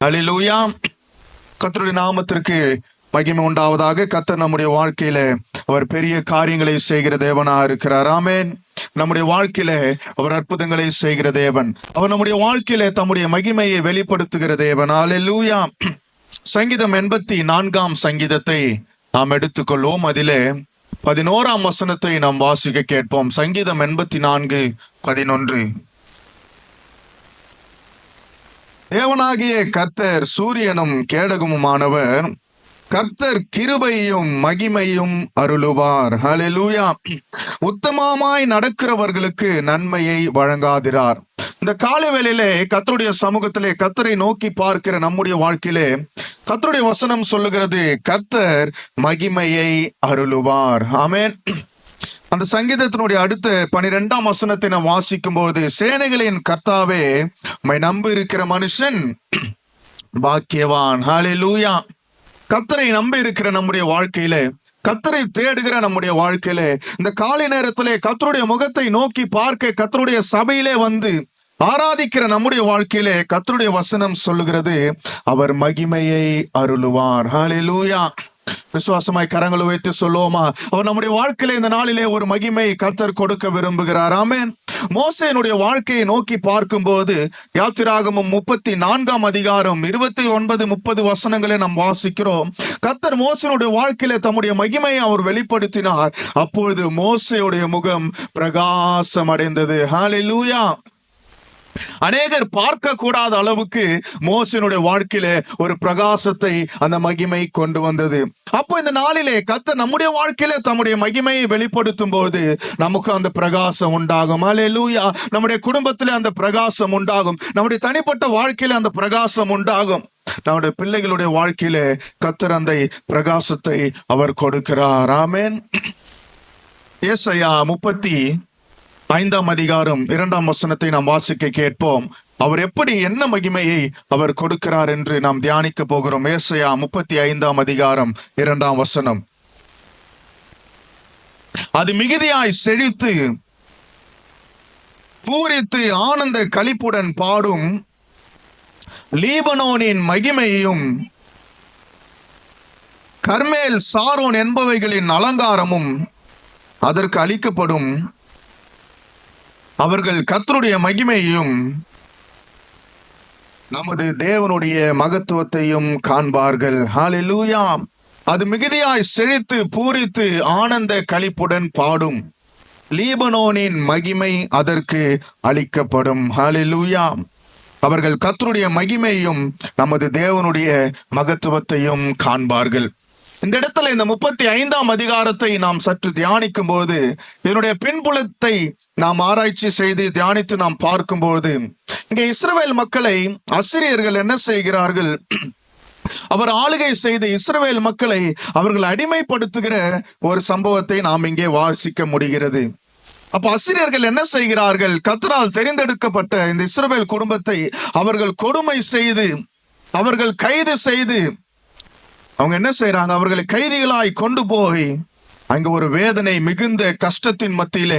அல்லேலூயா. கர்த்தருடைய நாமத்திற்கு மகிமை உண்டாவதாக. கர்த்தர் நம்முடைய வாழ்க்கையில அவர் பெரிய காரியங்களை செய்கிற தேவனா இருக்கிறார். ஆமென். நம்முடைய வாழ்க்கையில அவர் அற்புதங்களை செய்கிற தேவன். அவர் நம்முடைய வாழ்க்கையில தம்முடைய மகிமையை வெளிப்படுத்துகிற தேவன். அல்லேலூயா. சங்கீதம் 84 சங்கீதத்தை நாம் எடுத்துக்கொள்வோம். அதிலே 11 வசனத்தை நாம் வாசிக்க கேட்போம். சங்கீதம் 84:11. தேவனாகிய கர்த்தர் சூரியனும் கேடகமுமானவர், கர்த்தர் கிருபையும் மகிமையும் அருளுவார். ஹல்லேலூயா. உத்தமமாய் நடக்கிறவர்களுக்கு நன்மையை வழங்காதிரார். இந்த காலை வேளையிலே கர்த்தருடைய சமூகத்திலே கர்த்தரை நோக்கி பார்க்கிற நம்முடைய வாழ்க்கையிலே கர்த்தருடைய வசனம் சொல்லுகிறது, கர்த்தர் மகிமையை அருளுவார். ஆமென். அந்த சங்கீதத்தினுடைய அடுத்த 12 வசனத்தை நாம் வாசிக்கும் போது, சேனைகளின் கர்த்தாவே உம்மை நம்பி இருக்கிற மனுஷன் பாக்கியவான். ஹல்லேலூயா. கர்த்தரை நம்பி இருக்கிற நம்முடைய வாழ்க்கையில, கர்த்தரை தேடுகிற நம்முடைய வாழ்க்கையில, இந்த காலை நேரத்திலே கர்த்தருடைய முகத்தை நோக்கி பார்க்க கர்த்தருடைய சபையிலே வந்து ஆராதிக்கிற நம்முடைய வாழ்க்கையிலே கர்த்தருடைய வசனம் சொல்லுகிறது, அவர் மகிமையை அருளுவார். ஹல்லேலூயா. விசுவாசமாய் கரங்களை வைத்து சொல்லுவோமா? அவர் நம்முடைய வாழ்க்கையில இந்த நாளிலே ஒரு மகிமை கர்த்தர் கொடுக்க விரும்புகிறார். ஆமென். மோசேனுடைய வாழ்க்கையை நோக்கி பார்க்கும்போது யாத்திராகமம் 34 29-30 வசனங்களை நாம் வாசிக்கிறோம். கர்த்தர் மோசேனுடைய வாழ்க்கையில தம்முடைய மகிமையை அவர் வெளிப்படுத்தினார். அப்பொழுது மோசேயுடைய முகம் பிரகாசம் அடைந்தது. ஹல்லேலூயா. அநேகர் பார்க்க கூடாத அளவுக்கு மோசேனுடைய வாழ்க்கையில ஒரு பிரகாசத்தை அந்த மகிமை கொண்டு வந்தது. அப்போ இந்த நாளிலே கர்த்தர் நம்முடைய வாழ்க்கையில தம்முடைய மகிமையை வெளிப்படுத்தும் போது நமக்கு அந்த பிரகாசம் உண்டாகும். அல்லேலூயா. நம்முடைய குடும்பத்திலே அந்த பிரகாசம் உண்டாகும். நம்முடைய தனிப்பட்ட வாழ்க்கையில அந்த பிரகாசம் உண்டாகும். நம்முடைய பிள்ளைகளுடைய வாழ்க்கையில கர்த்தர் அந்த பிரகாசத்தை அவர் கொடுக்கிறார். ஆமென். ஏசாயா 35:2 வசனத்தை நாம் வாசிக்க கேட்போம். அவர் எப்படி என்ன மகிமையை அவர் கொடுக்கிறார் என்று நாம் தியானிக்க போகிறோம். ஏசாயா 35:2 வசனம். அது மிகுதியாய் செழித்து பூரித்து ஆனந்த களிப்புடன் பாடும் லீபனோனின் மகிமையும் கர்மேல் சாரோன் என்பவைகளின் அலங்காரமும் அதற்கு அளிக்கப்படும். அவர்கள் கர்த்தருடைய மகிமையையும் நமது தேவனுடைய மகத்துவத்தையும் காண்பார்கள். ஹல்லேலூயா. அது மிகுதியாய் செழித்து பூரித்து ஆனந்த களிப்புடன் பாடும். லீபனோனின் மகிமை அதற்கு அளிக்கப்படும். ஹல்லேலூயா. அவர்கள் கர்த்தருடைய மகிமையும் நமது தேவனுடைய மகத்துவத்தையும் காண்பார்கள். இந்த இடத்துல இந்த 35 நாம் சற்று தியானிக்கும் போது, இதனுடைய பின்புலத்தை நாம் ஆராய்ச்சி செய்து தியானித்து நாம் பார்க்கும்போது, இங்கே இஸ்ரவேல் மக்களை அசிரியர்கள் என்ன செய்கிறார்கள்? அவர் ஆளுகை செய்து இஸ்ரவேல் மக்களை அவர்கள் அடிமைப்படுத்துகிற ஒரு சம்பவத்தை நாம் இங்கே வாசிக்க முடிகிறது. அப்ப அசிரியர்கள் என்ன செய்கிறார்கள்? கர்த்தரால் தெரிந்தெடுக்கப்பட்ட இந்த இஸ்ரவேல் குடும்பத்தை அவர்கள் கொடுமை செய்து, அவர்கள் கைது செய்து, அவங்க என்ன செய்யறாங்க? அவர்களை கைதிகளாய் கொண்டு போய் அங்க ஒரு வேதனை மிகுந்த கஷ்டத்தின் மத்தியிலே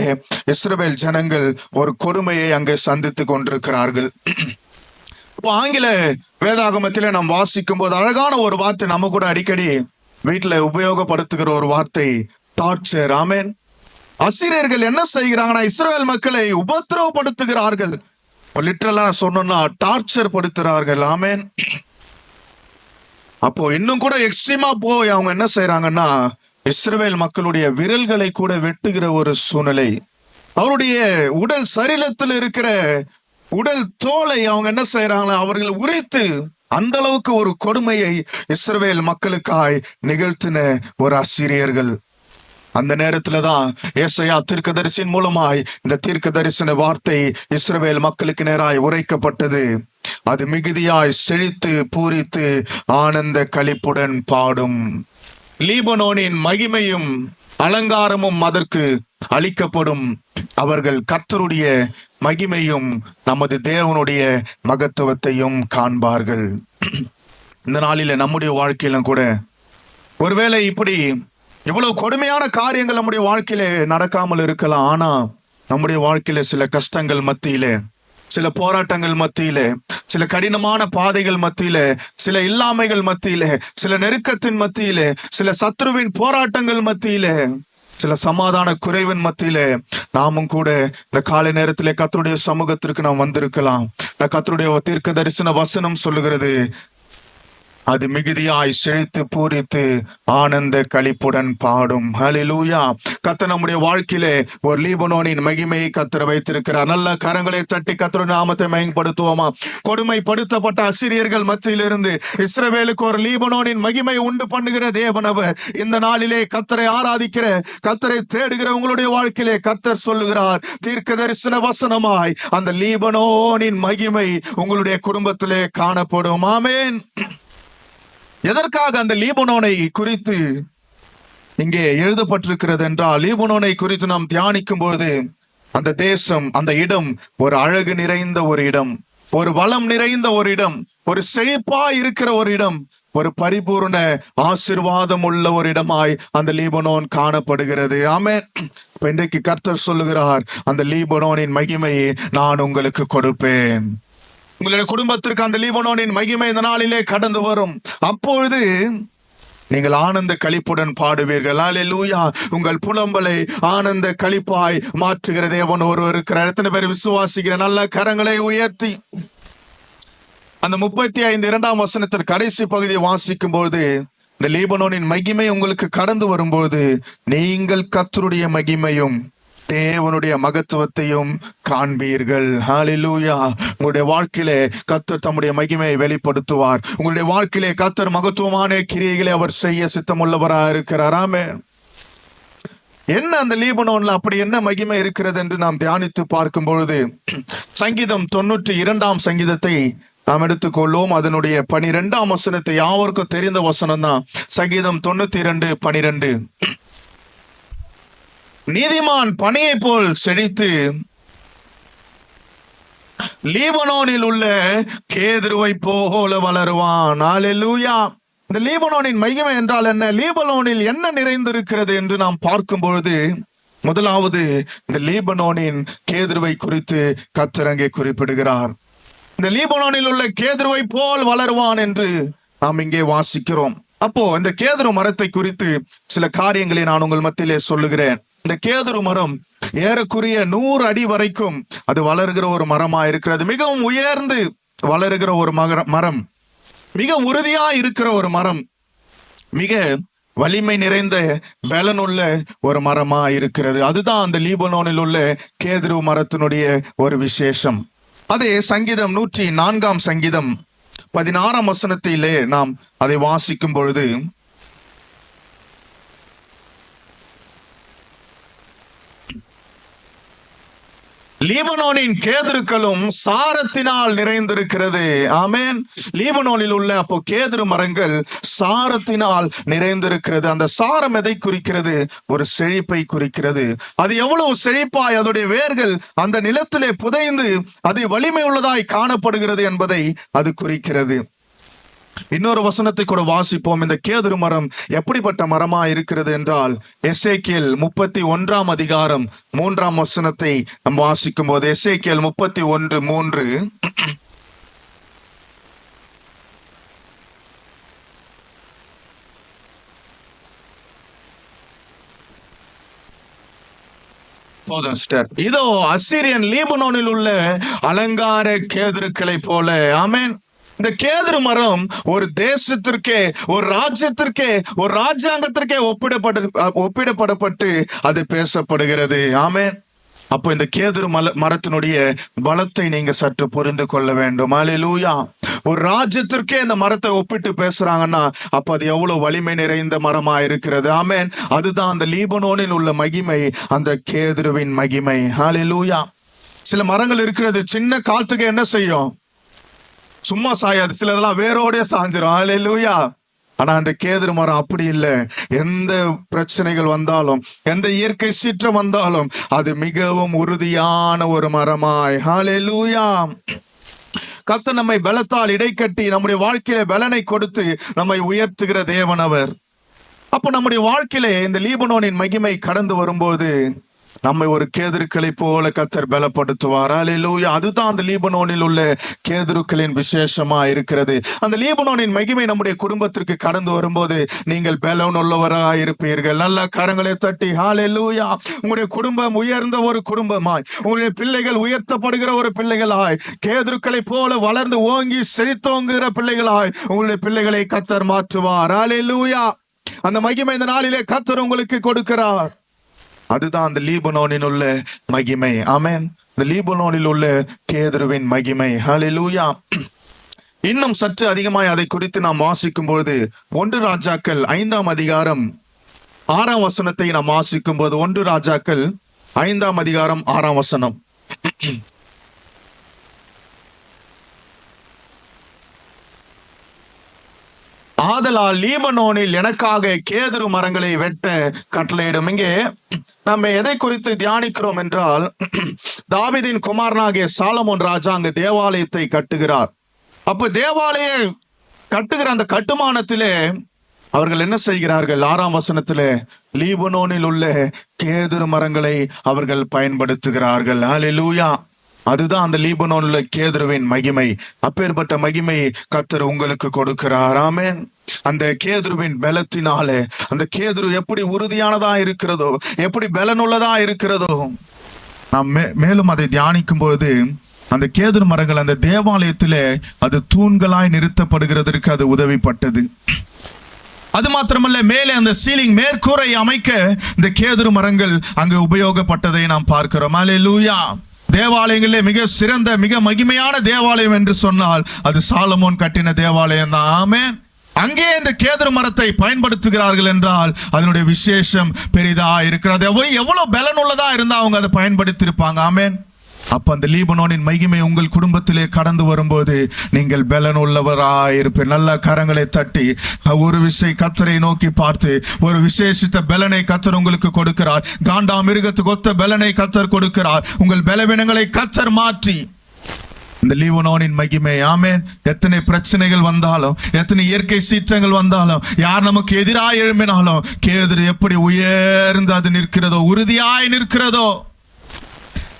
இஸ்ரவேல் ஜனங்கள் ஒரு கொடுமையை அங்கே சந்தித்து கொண்டிருக்கிறார்கள். இப்போ ஆங்கில வேதாகமத்திலே நாம் வாசிக்கும் போது அழகான ஒரு வார்த்தை நம்ம கூட அடிக்கடி வீட்டுல உபயோகப்படுத்துகிற ஒரு வார்த்தை, டார்ச்சர். ஆமென். அசிரியர்கள் என்ன செய்கிறாங்கன்னா, இஸ்ரவேல் மக்களை உபத்திரவப்படுத்துகிறார்கள். லிட்டரலா சொன்னோம்னா டார்ச்சர் படுத்துறார்கள். ஆமென். அப்போ இன்னும் கூட எக்ஸ்ட்ரீமா போய் அவங்க என்ன செய்யறாங்கன்னா, இஸ்ரவேல் மக்களுடைய விரல்களை கூட வெட்டுகிற ஒரு சூழ்நிலை, அவருடைய உடல் சரீரத்தில் இருக்கிற உடல் தோலை அவங்க என்ன செய்யறாங்க, அவர்கள் உரித்து அந்த அளவுக்கு ஒரு கொடுமையை இஸ்ரவேல் மக்களுக்காய் நிகழ்த்தின ஒரு அசிரியர்கள். அந்த நேரத்துலதான் ஏசாயா தீர்க்கதரிசியின் மூலமாய் இந்த தீர்க்க தரிசன வார்த்தை இஸ்ரவேல் மக்களுக்கு நேராய் உரைக்கப்பட்டது. அது மிகுதியாய் செழித்து பூரித்து ஆனந்த களிப்புடன் பாடும். லீபனோனின் மகிமையும் அலங்காரமும் அதற்கு அளிக்கப்படும். அவர்கள் கர்த்தருடைய மகிமையும் நமது தேவனுடைய மகத்துவத்தையும் காண்பார்கள். இந்த நாளில நம்முடைய வாழ்க்கையிலும் கூட ஒருவேளை இப்படி இவ்வளவு கொடுமையான காரியங்கள் நம்முடைய வாழ்க்கையில நடக்காமல் இருக்கலாம். ஆனா நம்முடைய வாழ்க்கையில சில கஷ்டங்கள் மத்தியில சில போராட்டங்கள் மத்தியிலே, சில கடினமான பாதைகள் மத்தியிலே, சில இல்லாமைகள் மத்தியிலே, சில நெருக்கத்தின் மத்தியிலே, சில சத்ருவின் போராட்டங்கள் மத்தியிலே, சில சமாதான குறைவின் மத்தியிலே நாமும் கூட இந்த காலை நேரத்திலே கர்த்தருடைய சமூகத்திற்கு நாம் வந்திருக்கலாம். இந்த கர்த்தருடைய தீர்க்க தரிசன வசனம் சொல்லுகிறது, அது மிகுதியாய் செழித்து பூரித்து ஆனந்த களிப்புடன் பாடும். ஹல்லேலூயா. கர்த்தர் நம்முடைய வாழ்க்கையிலே ஒரு லீபனோனின் மகிமையை கர்த்தர் வைத்திருக்கிறார். நல்ல கரங்களை தட்டி கர்த்தருடைய நாமத்தை மகிமைப்படுத்துவோமா? கொடுமைப்படுத்தப்பட்ட அசிரியர்கள் மத்தியிலிருந்து இஸ்ரவேலுக்கு ஒரு லீபனோனின் மகிமை உண்டு பண்ணுகிற தேவனவர். இந்த நாளிலே கர்த்தரை ஆராதிக்கிற, கர்த்தரை தேடுகிற உங்களுடைய வாழ்க்கையிலே கர்த்தர் சொல்லுகிறார், தீர்க்க தரிசன வசனமாய் அந்த லீபனோனின் மகிமை உங்களுடைய குடும்பத்திலே காணப்படும். ஆமென். எதற்காக அந்த லீபனோனை குறித்து இங்கே எழுதப்பட்டிருக்கிறது என்றால், லீபனோனை குறித்து நாம் தியானிக்கும் போது அந்த தேசம், அந்த இடம் ஒரு அழகு நிறைந்த ஒரு இடம், ஒரு வளம் நிறைந்த ஒரு இடம், ஒரு செழிப்பா இருக்கிற ஒரு இடம், ஒரு பரிபூர்ண ஆசீர்வாதம் உள்ள ஒரு இடமாய் அந்த லீபனோன் காணப்படுகிறது. ஆமென். இப்ப இன்றைக்கு கர்த்தர் சொல்லுகிறார், அந்த லீபனோனின் மகிமையை நான் உங்களுக்கு கொடுப்பேன். உங்களுடைய குடும்பத்திற்கு அந்த லீபனோனின் மகிமை இந்த நாளிலே கடந்து வரும். அப்பொழுது நீங்கள் ஆனந்த களிப்புடன் பாடுவீர்கள். அல்லேலூயா. உங்கள் புலம்பலை ஆனந்த களிப்பாய் மாற்றுகிற தேவன் ஒருவர் இருக்கிறார். எத்தனை பேர் விசுவாசிக்கிற? நல்ல கரங்களை உயர்த்தி அந்த 35 வசனத்தின் கடைசி பகுதியை வாசிக்கும் போது, இந்த லீபனோனின் மகிமை உங்களுக்கு கடந்து வரும்போது நீங்கள் கர்த்தருடைய மகிமையும் தேவனுடைய மகத்துவத்தையும் காண்பீர்கள். ஹல்லேலூயா. உங்களுடைய வாழ்க்கையிலே கர்த்தர் தம்முடைய மகிமையை வெளிப்படுத்துவார். உங்களுடைய வாழ்க்கையிலே கர்த்தர் மகத்துவமான கிரியைகளை அவர் செய்ய சித்தமுள்ளவராக இருக்கிறார். ஆமென். என்ன அந்த லீபனோன்ல அப்படி என்ன மகிமை இருக்கிறது என்று நாம் தியானித்து பார்க்கும் பொழுது, சங்கீதம் 92 சங்கீதத்தை நாம் எடுத்துக்கொள்வோம். அதனுடைய 12 வசனத்தை யாவருக்கும் தெரிந்த வசனம் தான். சங்கீதம் 92:12. நீதிமான் பனியை போல் செழித்து லீபனோனில் உள்ள கேதுருவை போல வளருவான். அல்லேலூயா. இந்த லீபனோனின் மகிமை என்றால் என்ன? லீபனோனில் என்ன நிறைந்திருக்கிறது என்று நாம் பார்க்கும் பொழுது, முதலாவது இந்த லீபனோனின் கேதுருவை குறித்து கர்த்தர் அங்கே குறிப்பிடுகிறார். இந்த லீபனோனில் உள்ள கேதுருவை போல் வளருவான் என்று நாம் இங்கே வாசிக்கிறோம். அப்போ இந்த கேதுரு மரத்தை குறித்து சில காரியங்களை நான் உங்கள் மத்தியிலே சொல்லுகிறேன். இந்த கேதுரு மரம் ஏறக்குறைய 100 அடி வரைக்கும் அது வளர்கிற ஒரு மரமா இருக்கிறது. மிகவும் உயர்ந்து வளருகிற ஒரு மரம், மிக உறுதியா இருக்கிற ஒரு மரம், மிக வலிமை நிறைந்த பலனுள்ள ஒரு மரமா இருக்கிறது. அதுதான் அந்த லீபனோனில் உள்ள கேதுரு மரத்தினுடைய ஒரு விசேஷம். அதே சங்கீதம் 104 சங்கீதம் 16 வசனத்திலே நாம் அதை வாசிக்கும் பொழுது, லீபனோனின் கேதுருக்களும் சாரத்தினால் நிறைந்திருக்கிறது. ஆமென். லீபனோனில் உள்ள அப்போ கேதுரு மரங்கள் சாரத்தினால் நிறைந்திருக்கிறது. அந்த சாரம் எதை குறிக்கிறது? ஒரு செழிப்பை குறிக்கிறது. அது எவ்வளவு செழிப்பாய் அதோடைய வேர்கள் அந்த நிலத்திலே புதைந்து அது வலிமை உள்ளதாய் காணப்படுகிறது என்பதை அது குறிக்கிறது. இன்னொரு வசனத்தை கூட வாசிப்போம். இந்த கேதுரு மரம் எப்படிப்பட்ட மரமா இருக்கிறது என்றால், எசேக்கியேல் 31:3 வசனத்தை நாம் வாசிக்கும் போது, எசேக்கியேல் 31:3, இதோ அசீரியன் லீபனோனில் உள்ள அலங்கார கேதுருக்களை போல. ஆமென். இந்த கேதுரு மரம் ஒரு தேசத்திற்கே, ஒரு ராஜ்யத்திற்கே, ஒரு ராஜ்யாங்கத்திற்கே ஒப்பிடப்படப்பட்டு அது பேசப்படுகிறது. ஆமென். அப்போ இந்த கேதுரு மரத்தினுடைய பலத்தை நீங்க சற்று புரிந்து கொள்ள வேண்டும். அல்லேலூயா. ஒரு ராஜ்யத்திற்கே இந்த மரத்தை ஒப்பிட்டு பேசுறாங்கன்னா அப்ப அது எவ்வளவு வலிமை நிறைந்த மரமா இருக்கிறது. ஆமென். அதுதான் அந்த லீபனோனில் உள்ள மகிமை, அந்த கேதுருவின் மகிமை. அல்லேலூயா. சில மரங்கள் இருக்கிறது, சின்ன காத்துக்கு என்ன செய்யும்? சும்மா சாயாது. சிலதெல்லாம் வேரோட சாஞ்சிரும். அல்லேலூயா. ஆனா அந்த கேதுரு மரம் அப்படி இல்லை. எந்த பிரச்சனைகள் வந்தாலும், எந்த இயற்கை சீற்றம் வந்தாலும் அது மிகவும் உறுதியான ஒரு மரமாய். அல்லேலூயா. கர்த்தர் நம்மை பலத்தால் இடைக்கட்டி நம்முடைய வாழ்க்கையில பலனை கொடுத்து நம்மை உயர்த்துகிற தேவன் அவர். அப்போ நம்முடைய வாழ்க்கையிலே இந்த லீபனோனின் மகிமை கடந்து வரும்போது நம்மை ஒரு கேதுருக்களை போல கர்த்தர் பலப்படுத்துவார். அல்லேலூயா. அதுதான் அந்த லீபனோனில் உள்ள கேதுருக்களின் விசேஷமா இருக்கிறது. அந்த லீபனோனின் மகிமை நம்முடைய குடும்பத்திற்கு கடந்து வரும்போது நீங்கள் பலன் உள்ளவராய் இருப்பீர்கள். நல்ல கரங்களை தட்டி ஹல்லேலூயா. உங்களுடைய குடும்பம் உயர்ந்த ஒரு குடும்பமாய், உங்களுடைய பிள்ளைகள் உயர்த்தப்படுகிற ஒரு பிள்ளைகளாய், கேதுருக்களை போல வளர்ந்து ஓங்கி செழித்தோங்குகிற பிள்ளைகளாய் உங்களுடைய பிள்ளைகளை கர்த்தர் மாற்றுவார். அல்லேலூயா. அந்த மகிமை இந்த நாளிலே கர்த்தர் உங்களுக்கு கொடுக்கிறார். அதுதான் அந்த லீபனோனில் உள்ள மகிமை. ஆமென். இந்த லீபனோனில் உள்ள கேதுருவின் மகிமை. ஹல்லேலூயா. இன்னும் சற்று அதிகமாய் அதை குறித்து நாம் வாசிக்கும் பொழுது 1 ராஜாக்கள் 5ஆம் அதிகாரம் 6ஆம் வசனத்தை நாம் வாசிக்கும் போது 1 ராஜாக்கள் 5ஆம் அதிகாரம் 6ஆம் வசனம். ஆதலால் லீபனோனில் எனக்காக கேதுரு மரங்களை வெட்ட கட்டளையிடும். இங்கே நம்ம எதை குறித்து தியானிக்கிறோம் என்றால், தாவீதின் குமாரனாகிய சாலமோன் ராஜா அங்கு தேவாலயத்தை கட்டுகிறார். அப்ப தேவாலய கட்டுகிற அந்த கட்டுமானத்திலே அவர்கள் என்ன செய்கிறார்கள்? 6ஆம் வசனத்திலே லீபனோனில் உள்ள கேதுரு மரங்களை அவர்கள் பயன்படுத்துகிறார்கள். ஹல்லேலூயா. அதுதான் அந்த லீபனோன்ல கேதுருவின் மகிமை. அப்பேற்பட்ட மகிமையை கர்த்தர் உங்களுக்கு கொடுக்கிறார். ஆமென். அந்த கேதுருவின் பலத்தினாலே, அந்த கேதுரு எப்படி உறுதியானதா இருக்கிறதோ, எப்படி பலனுள்ளதா இருக்கிறதோ, நாம் மேலும் அதை தியானிக்கும் போது அந்த கேதுரு மரங்கள் அந்த தேவாலயத்திலே அது தூண்களாய் நிறுத்தப்படுகிறதற்கு அது உதவிப்பட்டது. அது மாத்திரமல்ல, மேலே அந்த சீலிங் மேற்கூரை அமைக்க இந்த கேதுரு மரங்கள் அங்கு உபயோகப்பட்டதை நாம் பார்க்கிறோம். அல்லேலூயா. தேவாலயங்களிலே மிக சிறந்த மிக மகிமையான தேவாலயம் என்று சொன்னால் அது சாலமோன் கட்டின தேவாலயம் தான். ஆமென். அங்கே இந்த கேதுரு மரத்தை பயன்படுத்துகிறார்கள் என்றால் அதனுடைய விசேஷம் பெரிதா இருக்கிறது. எவ்வளவு பலனுள்ளதா இருந்தா அவங்க அதை பயன்படுத்தி இருப்பாங்க. ஆமென். அப்ப அந்த லீபனோனின் மகிமை உங்கள் குடும்பத்திலே கடந்து வரும்போது நீங்கள் பலன் உள்ளவராயிருப்பீர். நல்ல கரங்களை தட்டி ஒரு விஷயம் கர்த்தரை நோக்கி பார்த்து ஒரு விசேஷித்த பலனை கர்த்தர் உங்களுக்கு கொடுக்கிறார். காண்டா மிருகத்துக்கு ஒத்த பலனை கர்த்தர் கொடுக்கிறார். உங்கள் பலவீனங்களை கர்த்தர் மாற்றி இந்த லீபனோனின் மகிமை. ஆமென். எத்தனை பிரச்சனைகள் வந்தாலும், எத்தனை இயற்கை சீற்றங்கள் வந்தாலும், யார் நமக்கு எதிராக எழும்பினாலும் கேதுரு எப்படி உயர்ந்து அது நிற்கிறதோ, உறுதியாய் நிற்கிறதோ,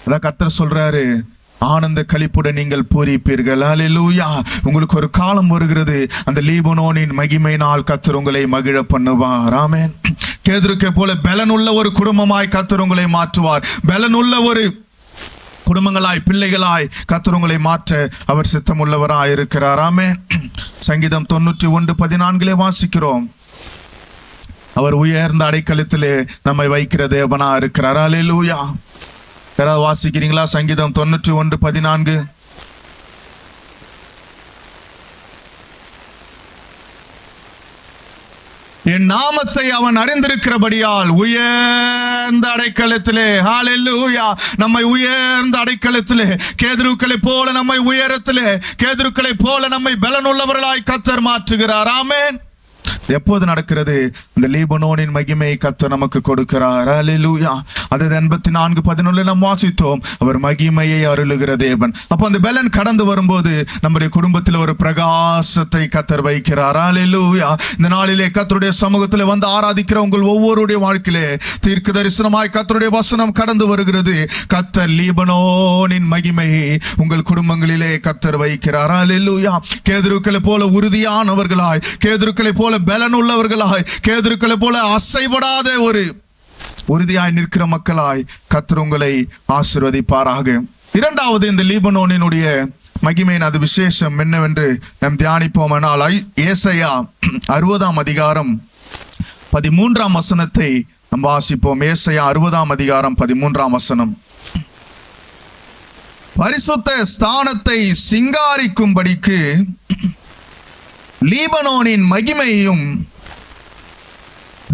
அதான் கர்த்தர் சொல்றாரு, ஆனந்த களிப்புடன் நீங்கள் பூரிப்பீர்கள். அல்லேலூயா. உங்களுக்கு ஒரு காலம் வருகிறது, அந்த லீபனோனின் மகிமையினால் கர்த்தர் உங்களை மகிழ பண்ணுவார். ஆமென். கேதுருக்கை போல பலனுள்ள ஒரு குடும்பமாய் கர்த்தர் உங்களை மாற்றுவார். பலனுள்ள ஒரு குடும்பங்களாய், பிள்ளைகளாய் கர்த்தர் உங்களை மாற்ற அவர் சித்தமுள்ளவராய் இருக்கிறார். ஆமென். சங்கீதம் 91:14 வாசிக்கிறோம், அவர் உயர்ந்த அடைக்கலத்திலே நம்மை வைக்கிற தேவனா இருக்கிறார். அல்லேலூயா. யாராவது வாசிக்கிறீங்களா? சங்கீதம் 91:14. என் நாமத்தை அவன் அறிந்திருக்கிறபடியால் உயர்ந்த அடைக்கலத்திலே, ஹல்லேலூயா, நம்மை உயர்ந்த அடைக்கலத்திலே, கேதுருக்களை போல நம்மை உயரத்திலே, கேதுருக்களை போல நம்மை பலனுள்ளவர்களாய் கர்த்தர் மாற்றுகிறார். ஆமென். எப்போது நடக்கிறது? இந்த லீபனோனின் மகிமையை கர்த்தர் நமக்கு கொடுக்கிறார். அல்லேலூயா. அது 84:11 நாம் வாசித்தோம், அவர் மகிமையை அருளுகிற தேவன். அப்போ அந்த பலன் கடந்து வரும்போது நம்முடைய குடும்பத்தில் ஒரு பிரகாசத்தை கர்த்தர் வைக்கிறார். அல்லேலூயா. இந்த நாளிலே கர்த்தருடைய சமூகத்தில் வந்து ஆராதிக்கிற உங்கள் ஒவ்வொருடைய வாழ்க்கையிலே தீர்க்க தரிசனமாய் கர்த்தருடைய வசனம் கடந்து வருகிறது. கர்த்தர் லீபனோனின் மகிமையை உங்கள் குடும்பங்களிலே கர்த்தர் வைக்கிறார். அல்லேலூயா. கேதுருக்களை போல உறுதியானவர்களாய், கேதுருக்களை போல பலனுள்ளவர்களாய், கேதுருக்களை போல அசைபடாத ஒரு உறுதியாய் நிற்கிற மக்களாய் கர்த்தர் உங்களை ஆசீர்வதிப்பாராக. இரண்டாவது, இந்த லீபனோனினுடைய மகிமையின் அது விசேஷம் என்னவென்று நாம் தியானிப்போமானால், ஏசாயா 60ஆம் அதிகாரம் 13ஆம் வசனத்தை நாம் வாசிப்போம். ஏசாயா 60ஆம் அதிகாரம் 13ஆம் வசனம். பரிசுத்த ஸ்தானத்தை சிங்காரிக்கும்படிக்கு லீபனோனின் மகிமையும்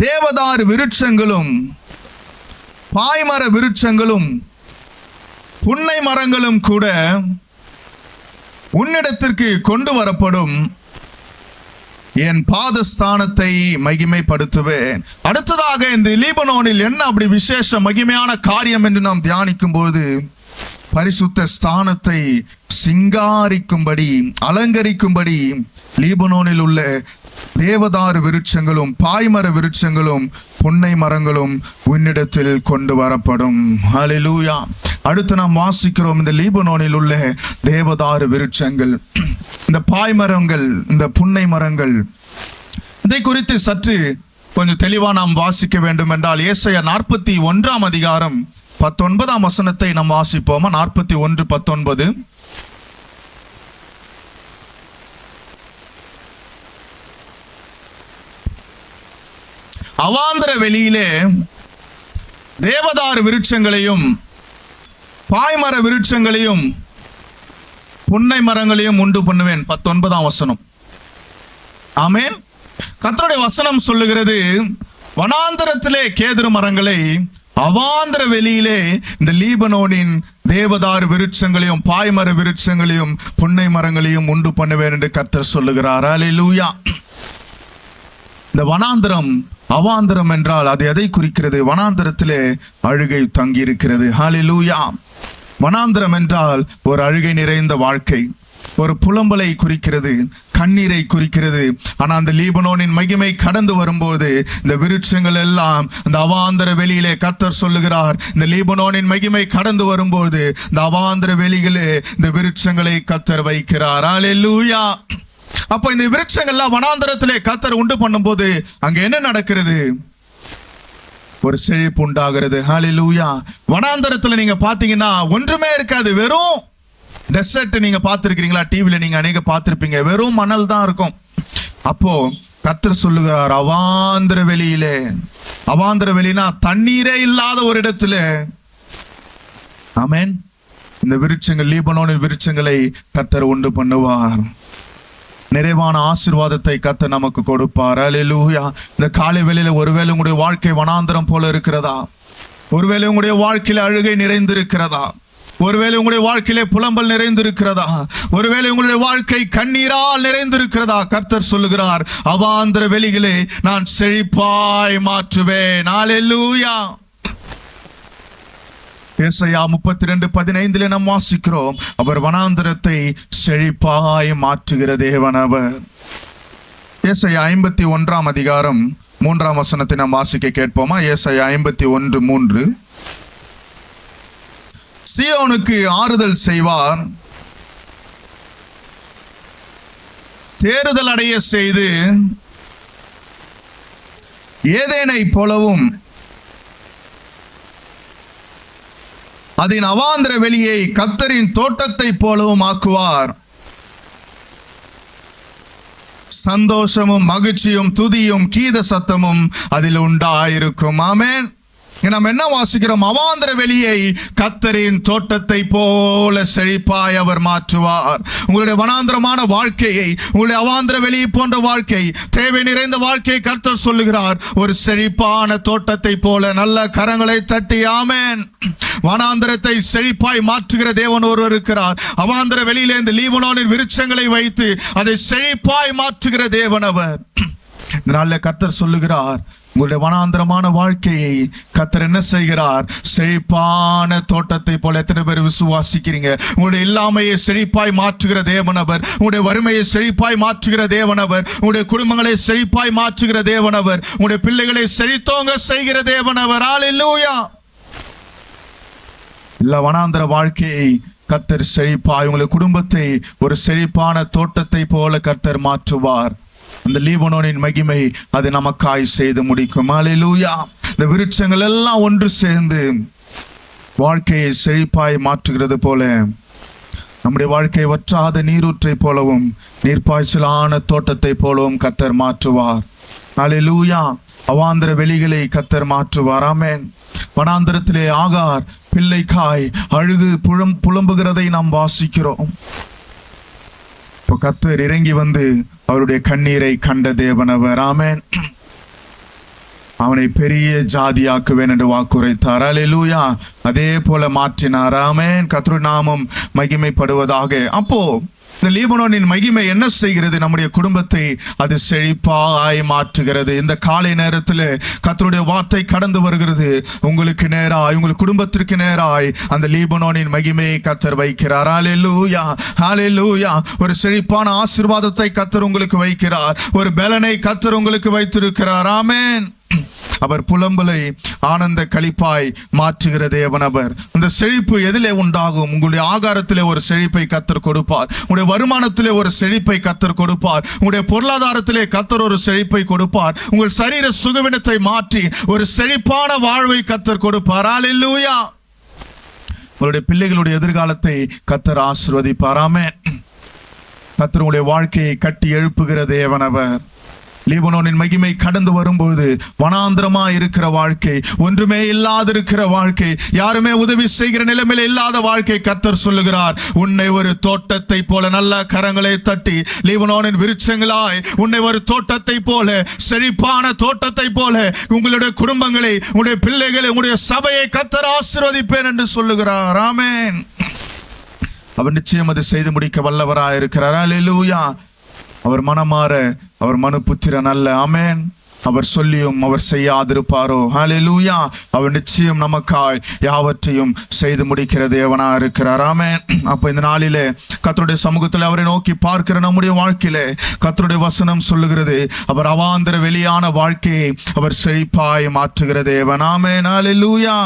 தேவதாரு விருட்சங்களும் பாய்மர விருட்சங்களும் புன்னை மரங்களும் கூட உன்னிடத்திற்கு கொண்டு வரப்படும். என் பாதஸ்தானத்தை மகிமைப்படுத்துவேன். அடுத்ததாக இந்த லீபனோனில் என்ன அப்படி விசேஷ மகிமையான காரியம் என்று நாம் தியானிக்கும் போது, பரிசுத்த ஸ்தானத்தை சிங்காரிக்கும்படி, அலங்கரிக்கும்படி லீபனோனில் உள்ள தேவதாரு விருட்சங்களும் பாய்மர விருட்சங்களும் புன்னை மரங்களும் உன்னிடத்தில் கொண்டு வரப்படும். ஹல்லேலூயா. அடுத்து நாம் வாசிக்கிறோம், இந்த லீபனோனில் உள்ள தேவதாரு விருட்சங்கள், இந்த பாய்மரங்கள், இந்த புன்னை மரங்கள், இதை குறித்து சற்று கொஞ்சம் தெளிவா நாம் வாசிக்க வேண்டும் என்றால் ஏசாயா 41 அதிகாரம் 19 வசனத்தை நாம் வாசிப்போமா? 41:19. அவாந்தர வெளியிலே தேவதாரு விருட்சங்களையும் பாய்மர விருட்சங்களையும் புன்னை மரங்களையும் உண்டு பண்ணுவேன். 19 வசனம். ஆமென். கர்த்தருடைய வசனம் சொல்லுகிறது, வனாந்தரத்திலே கேதுரு மரங்களை, அவாந்தர வெளியிலே இந்த லீபனோனின் தேவதாரு விருட்சங்களையும் பாய்மர விருட்சங்களையும் புன்னை மரங்களையும் உண்டு பண்ணுவேன் என்று கர்த்தர் சொல்லுகிறார். ஹல்லேலூயா. இந்த வனாந்தரம், அவாந்தரம் என்றால் அது எதை குறிக்கிறது? வனாந்தரத்திலே அழுகை தங்கி இருக்கிறது. ஹல்லேலூயா. வனாந்தரம் என்றால் ஒரு அழுகை நிறைந்த வாழ்க்கை, ஒரு புலம்பலை குறிக்கிறது, கண்ணீரை குறிக்கிறது. ஆனா அந்த லீபனோனின் மகிமை கடந்து வரும்போது இந்த விருட்சங்கள் எல்லாம் இந்த அவாந்தர வெளியிலே கர்த்தர் சொல்லுகிறார், இந்த லீபனோனின் மகிமை கடந்து வரும்போது இந்த அவாந்தர வெளியிலே இந்த விருட்சங்களை கர்த்தர் வைக்கிறார். ஹல்லேலூயா. அப்போ இந்த விருட்சங்கள்லாம் வனாந்தரத்திலே கர்த்தர் உண்டு பண்ணும்போது அங்க என்ன நடக்கிறது? ஒரு செழிப்பு உண்டாகிறது. ஹல்லேலூயா. வனாந்தரத்துல நீங்க பாத்தீங்கன்னா ஒன்றுமே இருக்காது, வெறும் டெசர்ட். நீங்க பார்த்திருக்கீங்களா? டிவில நீங்க அநேக பார்த்திருப்பீங்க, வெறும் மணல் தான் இருக்கும். அப்போ கர்த்தர் சொல்லுகிறார், அவாந்தர வெளியிலே, அவாந்தர வெளினா தண்ணீரே இல்லாத ஒரு இடத்துல, ஆமென், இந்த விருட்சங்கள், லீபனோனின் விருட்சங்களை கர்த்தர் உண்டு பண்ணுவார். நிறைவான ஆசீர்வாதத்தை கர்த்தர் நமக்கு கொடுப்பார். ஹல்லேலூயா. இந்த காலை வேளையில ஒருவேளை உங்களுடைய வாழ்க்கை வனாந்தரம் போல இருக்கிறதா? ஒருவேளை உங்களுடைய வாழ்க்கையில அழுகை நிறைந்திருக்கிறதா? ஒருவேளை உங்களுடைய வாழ்க்கையிலே புலம்பல் நிறைந்திருக்கிறதா? ஒருவேளை உங்களுடைய வாழ்க்கை கண்ணீரால் நிறைந்திருக்கிறதா? கர்த்தர் சொல்லுகிறார், அவாந்தர வெளிகளே நான் செழிப்பாய் மாற்றுவேன். ஹல்லேலூயா. ஏசாயா 32:15 நாம் வாசிக்கிறோம், அவர் வனாந்தரத்தை செழிப்பாய் மாற்றுகிற தேவன் அவர். ஏசாயா 51 அதிகாரம் 3 வசனத்தை நாம் வாசிக்க கேட்போமா? ஏசாயா 51:3. சீயோனுக்கு ஆறுதல் செய்வார், தேறுதல் அடைய செய்து ஏதேனை போலவும் அதன் அவாந்தர வெளியை கர்த்தரின் தோட்டத்தை போலவும் ஆக்குவார். சந்தோஷமும் மகிழ்ச்சியும் துதியும் கீத சத்தமும் அதில் உண்டாயிருக்கும். ஆமென். நாம் என்ன வாசிக்கிறோம்? அவாந்தர வெளியை கர்த்தரின் தோட்டத்தை போல செழிப்பாய் அவர் மாற்றுவார். உங்களுடைய வனாந்தரமான வாழ்க்கையை, உங்களுடைய அவாந்தர வெளியை போன்ற வாழ்க்கை, தேவை நிறைந்த வாழ்க்கையை கர்த்தர் சொல்லுகிறார், ஒரு செழிப்பான தோட்டத்தை போல. நல்ல கரங்களை தட்டி ஆமென். வனாந்தரத்தை செழிப்பாய் மாற்றுகிற தேவன் ஒருவர் இருக்கிறார். அவாந்தர வெளியிலே இந்த லீபனோனின் விருட்சங்களை வைத்து அதை செழிப்பாய் மாற்றுகிற தேவன் அவர். இதனால கர்த்தர் சொல்லுகிறார், உங்களுடைய வனாந்தரமான வாழ்க்கையை கர்த்தர் என்ன செய்கிறார்? செழிப்பான தோட்டத்தை போல. எத்தனை பேர் விசுவாசிக்கிறீங்க? உங்களுடைய இல்லாமையை செழிப்பாய் மாற்றுகிற தேவன் அவர். உங்களுடைய வறுமையை செழிப்பாய் மாற்றுகிற தேவன் அவர். உங்களுடைய குடும்பங்களை செழிப்பாய் மாற்றுகிற தேவன் அவர். உங்களுடைய பிள்ளைகளை செழித்தோங்க செய்கிற தேவன் அவர். ஹல்லேலூயா. எல்லா வனாந்தர வாழ்க்கையை கர்த்தர் செழிப்பாய், உங்களுடைய குடும்பத்தை ஒரு செழிப்பான தோட்டத்தை போல கர்த்தர் மாற்றுவார். அந்த லீபனோனின் மகிமை அது நமக்காய் செய்து முடிக்கும். ஹல்லேலூயா. இந்த விருட்சங்கள் எல்லாம் ஒன்று சேர்ந்து வாழ்க்கையை செழிப்பாய் மாற்றுகிறது போல நம்முடைய வாழ்க்கையை வற்றாத நீரூற்றை போலவும் நீர்ப்பாய்ச்சலான தோட்டத்தை போலவும் கர்த்தர் மாற்றுவார். ஹல்லேலூயா. அவாந்தர வெளிகளை கர்த்தர் மாற்றுவார். ஆமென். வனாந்தரத்திலே ஆகார் பிள்ளைக்காய் அழுகு புலம்புகிறதை நாம் வாசிக்கிறோம். இப்போ கர்த்தர் இறங்கி வந்து அவருடைய கண்ணீரை கண்ட தேவன் அவர். ஆமென். அவனை பெரிய ஜாதியாக்குவேன் என்று வாக்குரைத்தார். ஹல்லேலூயா. அதே போல மாற்றினார். ஆமென். கர்த்தருடைய நாமம் மகிமைப்படுவதாக. அப்போ இந்த லீபனோனின் மகிமை என்ன செய்கிறது? நம்முடைய குடும்பத்தை அது செழிப்பாய் மாற்றுகிறது. இந்த காலை நேரத்தில் கர்த்தருடைய வார்த்தை கடந்து வருகிறது. உங்களுக்கு நேராய், உங்கள் குடும்பத்திற்கு நேராய் அந்த லீபனோனின் மகிமையை கர்த்தர் வைக்கிறார். ஹல்லேலூயா, ஹல்லேலூயா. ஒரு செழிப்பான ஆசீர்வாதத்தை கர்த்தர் உங்களுக்கு வைக்கிறார். ஒரு பலனை கர்த்தர் உங்களுக்கு வைத்திருக்கிறார். ஆமென். அவர் புலம்பலை ஆனந்த களிப்பாய் மாற்றுகிற தேவனவர். இந்த செழிப்பு எதிலே உண்டாகும்? உங்களுடைய ஆகாரத்திலே ஒரு செழிப்பை கர்த்தர் கொடுப்பார். உங்களுடைய வருமானத்திலே ஒரு செழிப்பை கர்த்தர் கொடுப்பார். உங்களுடைய பொருளாதாரத்திலே கர்த்தர் ஒரு செழிப்பை கொடுப்பார். உங்கள் சரீர சுகவினத்தை மாற்றி ஒரு செழிப்பான வாழ்வை கர்த்தர் கொடுப்பார். ஹல்லேலூயா. உங்களுடைய பிள்ளைகளுடைய எதிர்காலத்தை கர்த்தர் ஆசீர்வதிப்பார். ஆமென். கர்த்தர் உங்களுடைய வாழ்க்கையை கட்டி எழுப்புகிற தேவனவர். லீபனோனின் மகிமை கடந்து வரும்போது வனாந்திரமா இருக்கிற வாழ்க்கை, ஒன்றுமே இல்லாதிருக்கிற வாழ்க்கை, யாருமே உதவி செய்கிற நிலைமையில இல்லாத வாழ்க்கை கர்த்தர் சொல்லுகிறார், உன்னை ஒரு தோட்டத்தை போல, நல்ல கரங்களை தட்டி, லீபனோனின் விருட்சங்களாய் உன்னை ஒரு தோட்டத்தை போல, செழிப்பான தோட்டத்தை போல உங்களுடைய குடும்பங்களை, உங்களுடைய பிள்ளைகளை, உங்களுடைய சபையை கர்த்தர் ஆசீர்வதிப்பேன் என்று சொல்லுகிறார். ஆமென். அவர் நிச்சயம் அதை செய்து முடிக்க வல்லவராய் இருக்கிறார். ஹல்லேலூயா. அவர் மனமாற அவர் மனுபுத்திரன் அல்ல. ஆமென். அவர் சொல்லியும் அவர் செய்யாதிருப்பாரோ? ஹல்லேலூயா. அவர் நிச்சயம் நமக்காய் யாவற்றையும் செய்து முடிக்கிற தேவனா இருக்கிறார். ஆமென். அப்ப இந்த நாளிலே கர்த்தருடைய சமூகத்தில் அவரை நோக்கி பார்க்கிற நம்முடைய வாழ்க்கையிலே கர்த்தருடைய வசனம் சொல்லுகிறது, அவர் அவாந்தர வெளியான வாழ்க்கையை அவர் செழிப்பாய் மாற்றுகிற தேவன். ஆமென். ஹல்லேலூயா.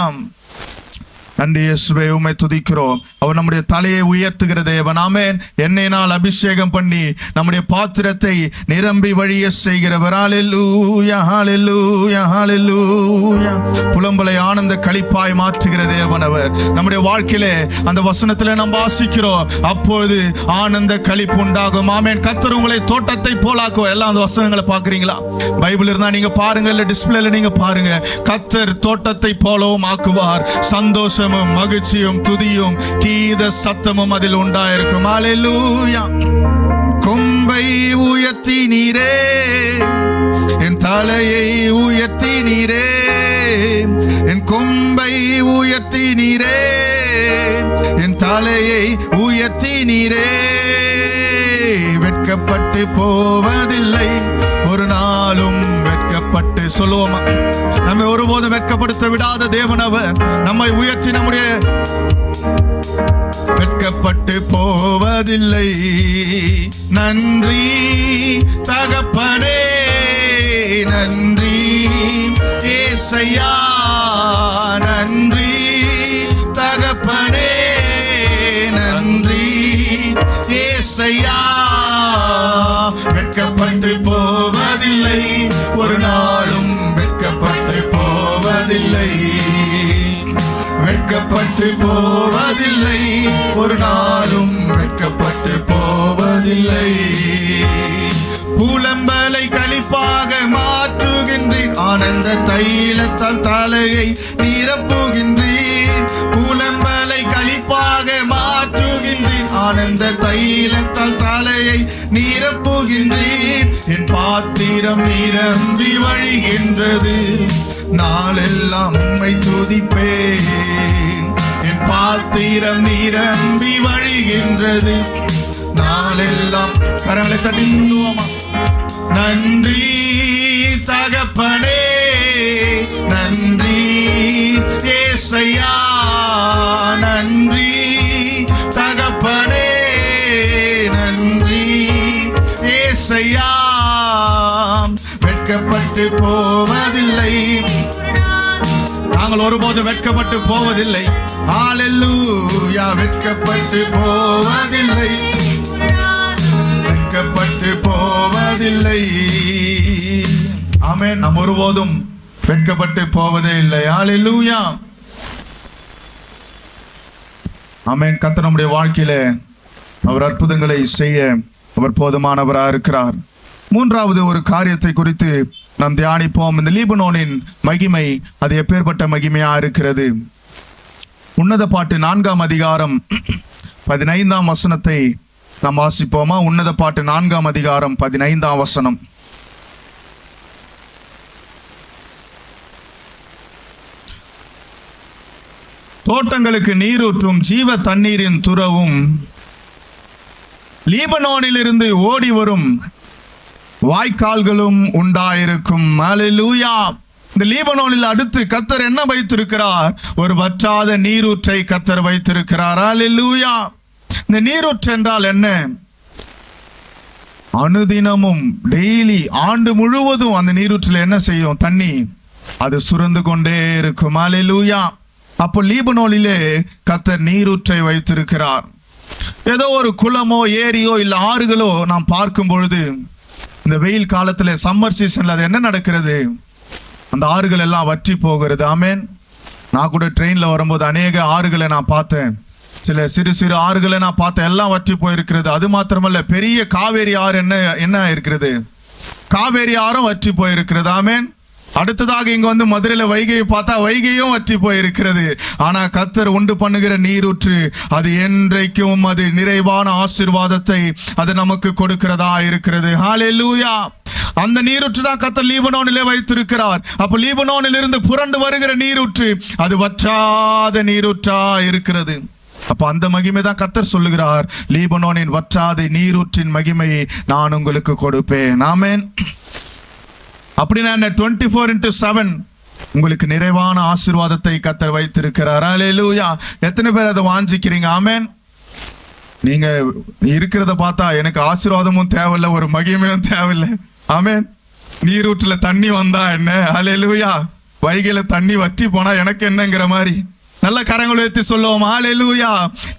நன்றி இயேசுவே, உம்மை துதிக்கிறோம். அவர் நம்முடைய தலையை உயர்த்துகிற தேவன். ஆமென். எண்ணெயினால் அபிஷேகம் பண்ணி நம்முடைய பாத்திரத்தை நிரம்பி வழிய செய்கிறவர். ஹல்லேலூயா, ஹல்லேலூயா, ஹல்லேலூயா. புலம்பலை ஆனந்த களிப்பாய் மாற்றுகிற தேவன் அவர். நம்முடைய வாழ்க்கையிலே அந்த வசனத்திலே நாம் வாசிக்கிறோம், அப்பொழுது ஆனந்த களிப்பு உண்டாகும். ஆமென். கர்த்தர் உங்களை தோட்டத்தை போலாக்குவார். எல்லாம் அந்த வசனங்களை பார்க்கிறீங்களா? பைபிள் இருந்தா நீங்க பாருங்க, இல்ல டிஸ்பிளேல நீங்க பாருங்க. கர்த்தர் தோட்டத்தை போலவும் ஆக்குவார். சந்தோஷம், மகிழ்ச்சியும், துதியும், கீத சத்தமும் அதில் உண்டாயிருக்கும். ஹல்லேலூயா. கொம்பை உயர்த்தி நீரே, என் தலையை உயர்த்தி நீரே, என் கொம்பை உயர்த்தி நீரே, என் தலையை உயர்த்தி நீரே. வெட்கப்பட்டு போவதில்லை, ஒரு நாளும் வெட்கப்பட்டு, சொல்லுவோமா? நம்மை ஒருபோதும் வெட்கப்படுத்த விடாத தேவன் அவர். நம்மை உயர்த்தி நம்முடைய வெட்கப்பட்டு போவதில்லை. நன்றி தகப்பனே, நன்றி ஏசையா, நன்றி தகப்பனே, நன்றி ஏசையா. வெட்கப்பட்டு போவதில்லை, ஒரு நாளும் வெட்கப்பட்டு போவதில்லை. வெட்கப்பட்டு போவதில்லை, ஒரு நாளும் வெட்கப்பட்டு போவதில்லை. புலம்பலை களிப்பாக மாற்றுகின்றேன், ஆனந்த தைலத்தால் தலையை நிரப்புகின்றேன். புலம்பலை களிப்பாக மாற்றுகின்றேன், ஆனந்த தைலத்தால் தலையை நிரப்புகின்றேன். என் பாத்திரம் நிரம்பி வழிகின்றது, நாளெல்லாம் உம்மை துதிப்பேன். என் பாத்திரம் நிரம்பி வழிகின்றது, நாளெல்லாம். கரங்களை தட்டி சொல்லுவோமா? நன்றி தகப்பனே, நன்றி ஏசையா, நன்றி தகப்பனே, நன்றி ஏசையா. வெட்கப்பட்டு போவதில்லை, நாங்கள் ஒருபோது வெட்கப்பட்டு போவதில்லை. ஹல்லேலூயா. வெட்கப்பட்டு போவதில்லை, வெட்கப்பட்டு போவதில்லை. ஆமென். நாம் ஒருபோதும் வெட்கப்பட்டு போவதே இல்லை. ஹல்லேலூயா. ஆமென். கர்த்தர் நம்முடைய வாழ்க்கையில அவர் அற்புதங்களை செய்ய அவர் போதுமானவராக இருக்கிறார். மூன்றாவது ஒரு காரியத்தை குறித்து நாம் தியானிப்போம். இந்த லீபனோனின் மகிமை அது எப்பேற்பட்ட மகிமையா இருக்கிறது? உன்னத பாட்டு 4ஆம் அதிகாரம் 15ஆம் வசனத்தை நாம் வாசிப்போமா? உன்னத பாட்டு 4ஆம் அதிகாரம் 15ஆம் வசனம். தோட்டங்களுக்கு நீரூற்றும் ஜீவ தண்ணீரின் துறவும் லீபனோனில் இருந்து ஓடி வரும் வாய்க்கால்களும் உண்டாயிருக்கும். ஹல்லேலூயா. இந்த லீபனோனில் அடுத்து கர்த்தர் என்ன வைத்திருக்கிறார்? ஒரு வற்றாத நீரூற்றை கர்த்தர் வைத்திருக்கிறார். ஹல்லேலூயா. இந்த நீரூற்று என்றால் என்ன? அனுதினமும் டெய்லி ஆண்டு முழுவதும் அந்த நீரூற்றில் என்ன செய்யும்? தண்ணி அது சுரந்து கொண்டே இருக்கும். ஹல்லேலூயா. அப்போ லீபனோனிலே கர்த்தர் நீரூற்றை வைத்திருக்கிறார். ஏதோ ஒரு குளமோ ஏரியோ இல்ல ஆறுகளோ நாம் பார்க்கும் பொழுது இந்த வெயில் காலத்துல சம்மர் சீசன்ல அது என்ன நடக்கிறது? அந்த ஆறுகள் எல்லாம் வற்றி போகிறது. ஆமேன். நான் கூட ட்ரெயின்ல வரும்போது அநேக ஆறுகளை நான் பார்த்தேன். சில சிறு சிறு ஆறுகளை நான் பார்த்தேன், எல்லாம் வற்றி போயிருக்கிறது. அது மாத்திரமல்ல, பெரிய காவேரி ஆறு என்ன இருக்கிறது? காவேரி ஆறும் வற்றி போயிருக்கிறது. ஆமேன். அடுத்ததாக இங்க வந்து மதுரையில வைகையை பார்த்தா வைகையும் வற்றி போயிருக்கிறது. ஆனா கர்த்தர் உண்டு பண்ணுகிற நீரூற்று அது என்றைக்கும் அது நிறைவான ஆசீர்வாதத்தை அது நமக்கு கொடுக்கிறதா இருக்கிறது. ஹல்லேலூயா. அந்த நீரூற்று தான் கர்த்தர் லீபனோனிலே வைத்திருக்கிறார். அப்ப லீபனோனில் இருந்து புரண்டு வருகிற நீரூற்று அது வற்றாத நீரூற்றா இருக்கிறது. அப்ப அந்த மகிமை தான் கர்த்தர் சொல்லுகிறார், லீபனோனின் வற்றாத நீரூற்றின் மகிமையை நான் உங்களுக்கு கொடுப்பேன். ஆமென். அப்படின்னா 24/7 உங்களுக்கு நிறைவான ஆசீர்வாதத்தை கர்த்தர் வைத்திருக்கிறார். ஹல்லேலூயா. எத்தனை பேர் அதை வாஞ்சிக்கிறீங்க? ஆமென். நீங்க இருக்கிறத பார்த்தா எனக்கு ஆசீர்வாதமும் தேவையில்லை, ஒரு மகிமையும் தேவையில்லை. ஆமென். நீரூற்றுல தண்ணி வந்தா என்ன? ஹல்லேலூயா. வைகையில தண்ணி வற்றி போனா எனக்கு என்னங்கிற மாதிரி நல்ல கரங்களை வைத்து சொல்லுவோம். ஹல்லேலூயா.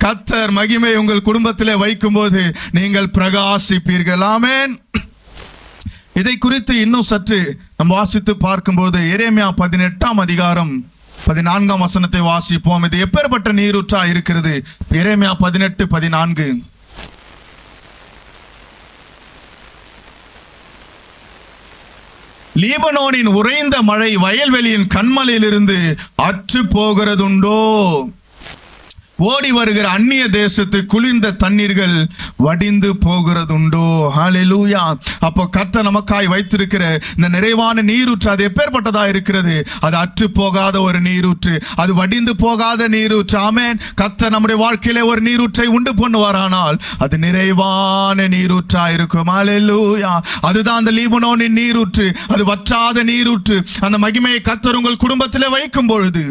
கர்த்தர் மகிமை உங்கள் குடும்பத்திலே வைக்கும் போது நீங்கள் பிரகாசிப்பீர்கள். ஆமென். இதை குறித்து இன்னும் சற்று நாம் வாசித்து பார்க்கும்போது எரேமியா 18ஆம் அதிகாரம் 14ஆம் வசனத்தை வாசிப்போம். இது எப்பேற்பட்ட நீரூற்றா இருக்கிறது? எரேமியா 18:14. லீபனோனின் உறைந்த மழை வயல்வெளியின் கண்மலையிலிருந்து அற்று போகிறதுண்டோ? ஓடி வருகிற அந்நிய தேசத்து குளிர்ந்த தண்ணீர்கள் வடிந்து போகிறதுண்டோ? ஹல்லேலூயா. அப்போ கர்த்தர் நமக்காய் வைத்திருக்கிற இந்த நிறைவான நீரூற்று அது எப்பேற்பட்டதா இருக்கிறது? அது அற்று போகாத ஒரு நீரூற்று, அது வடிந்து போகாத நீரூற்று. ஆமென். கர்த்தர் நம்முடைய வாழ்க்கையிலே ஒரு நீரூற்றை உண்டு பண்ணுவாரானால் அது நிறைவான நீரூற்றா இருக்கும். ஹல்லேலூயா. அதுதான் அந்த லீபனோனின் நீரூற்று, அது வற்றாத நீரூற்று. அந்த மகிமையை கர்த்தர் உங்கள் குடும்பத்திலே வைக்கும் பொழுது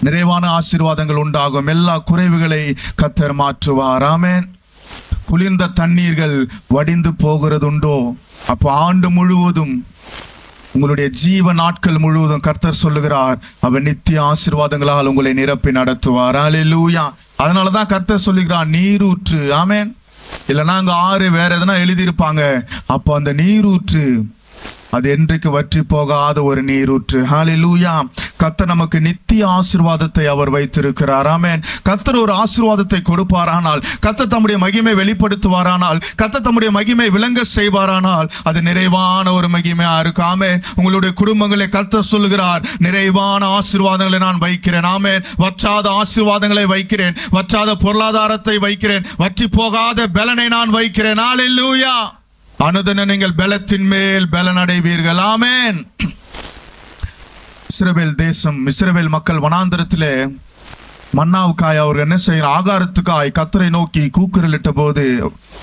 நிறைவான ஆசீர்வாதங்கள் உண்டாகும். எல்லா குறைவுகளை கர்த்தர் மாற்றுவார். ஆமென். குளிர்ந்த தண்ணீர்கள் வடிந்து போகிறதுண்டோ? அப்போ ஆண்டு முழுவதும் உங்களுடைய ஜீவ நாட்கள் முழுவதும் கர்த்தர் சொல்லுகிறார், அவர் நித்திய ஆசீர்வாதங்களால் உங்களை நிரப்பி நடத்துவார். ஹல்லேலூயா. அதனாலதான் கர்த்தர் சொல்லுகிறார் நீரூற்று. ஆமென். இல்லைன்னா அங்க ஆறு வேற எதனா எழுதியிருப்பாங்க. அப்போ அந்த நீரூற்று அது என்றைக்கு வற்றி போகாத ஒரு நீரூற்று. ஹல்லேலூயா. கர்த்தர் நமக்கு நித்திய ஆசீர்வாதத்தை அவர் வைத்திருக்கிறார். ஆமென். கர்த்தர் ஒரு ஆசீர்வாதத்தை கொடுப்பாரானால், கர்த்தர் தம்முடைய மகிமை வெளிப்படுத்துவாரானால், கர்த்தர் தம்முடைய மகிமை விளங்க செய்வாரானால் அது நிறைவான ஒரு மகிமையா இருக்கும். ஆமென். உங்களுடைய குடும்பங்களை கர்த்தர் சொல்லுகிறார், நிறைவான ஆசீர்வாதங்களை நான் வைக்கிறேன். ஆமென். வற்றாத ஆசீர்வாதங்களை வைக்கிறேன், வற்றாத பொருளாதாரத்தை வைக்கிறேன், வற்றி போகாத பலனை நான் வைக்கிறேன். ஹல்லேலூயா. அனுதின நீங்கள் பலத்தின் மேல் பலன் அடைவீர்கள். ஆமென். இஸ்ரவேல் தேசம், இஸ்ரவேல் மக்கள் வனாந்தரத்திலே மன்னாவுக்காய் அவர் என்ன செய்கிறார்? ஆகாரத்துக்காய் கர்த்தரை நோக்கி கூக்குரலிட்ட போது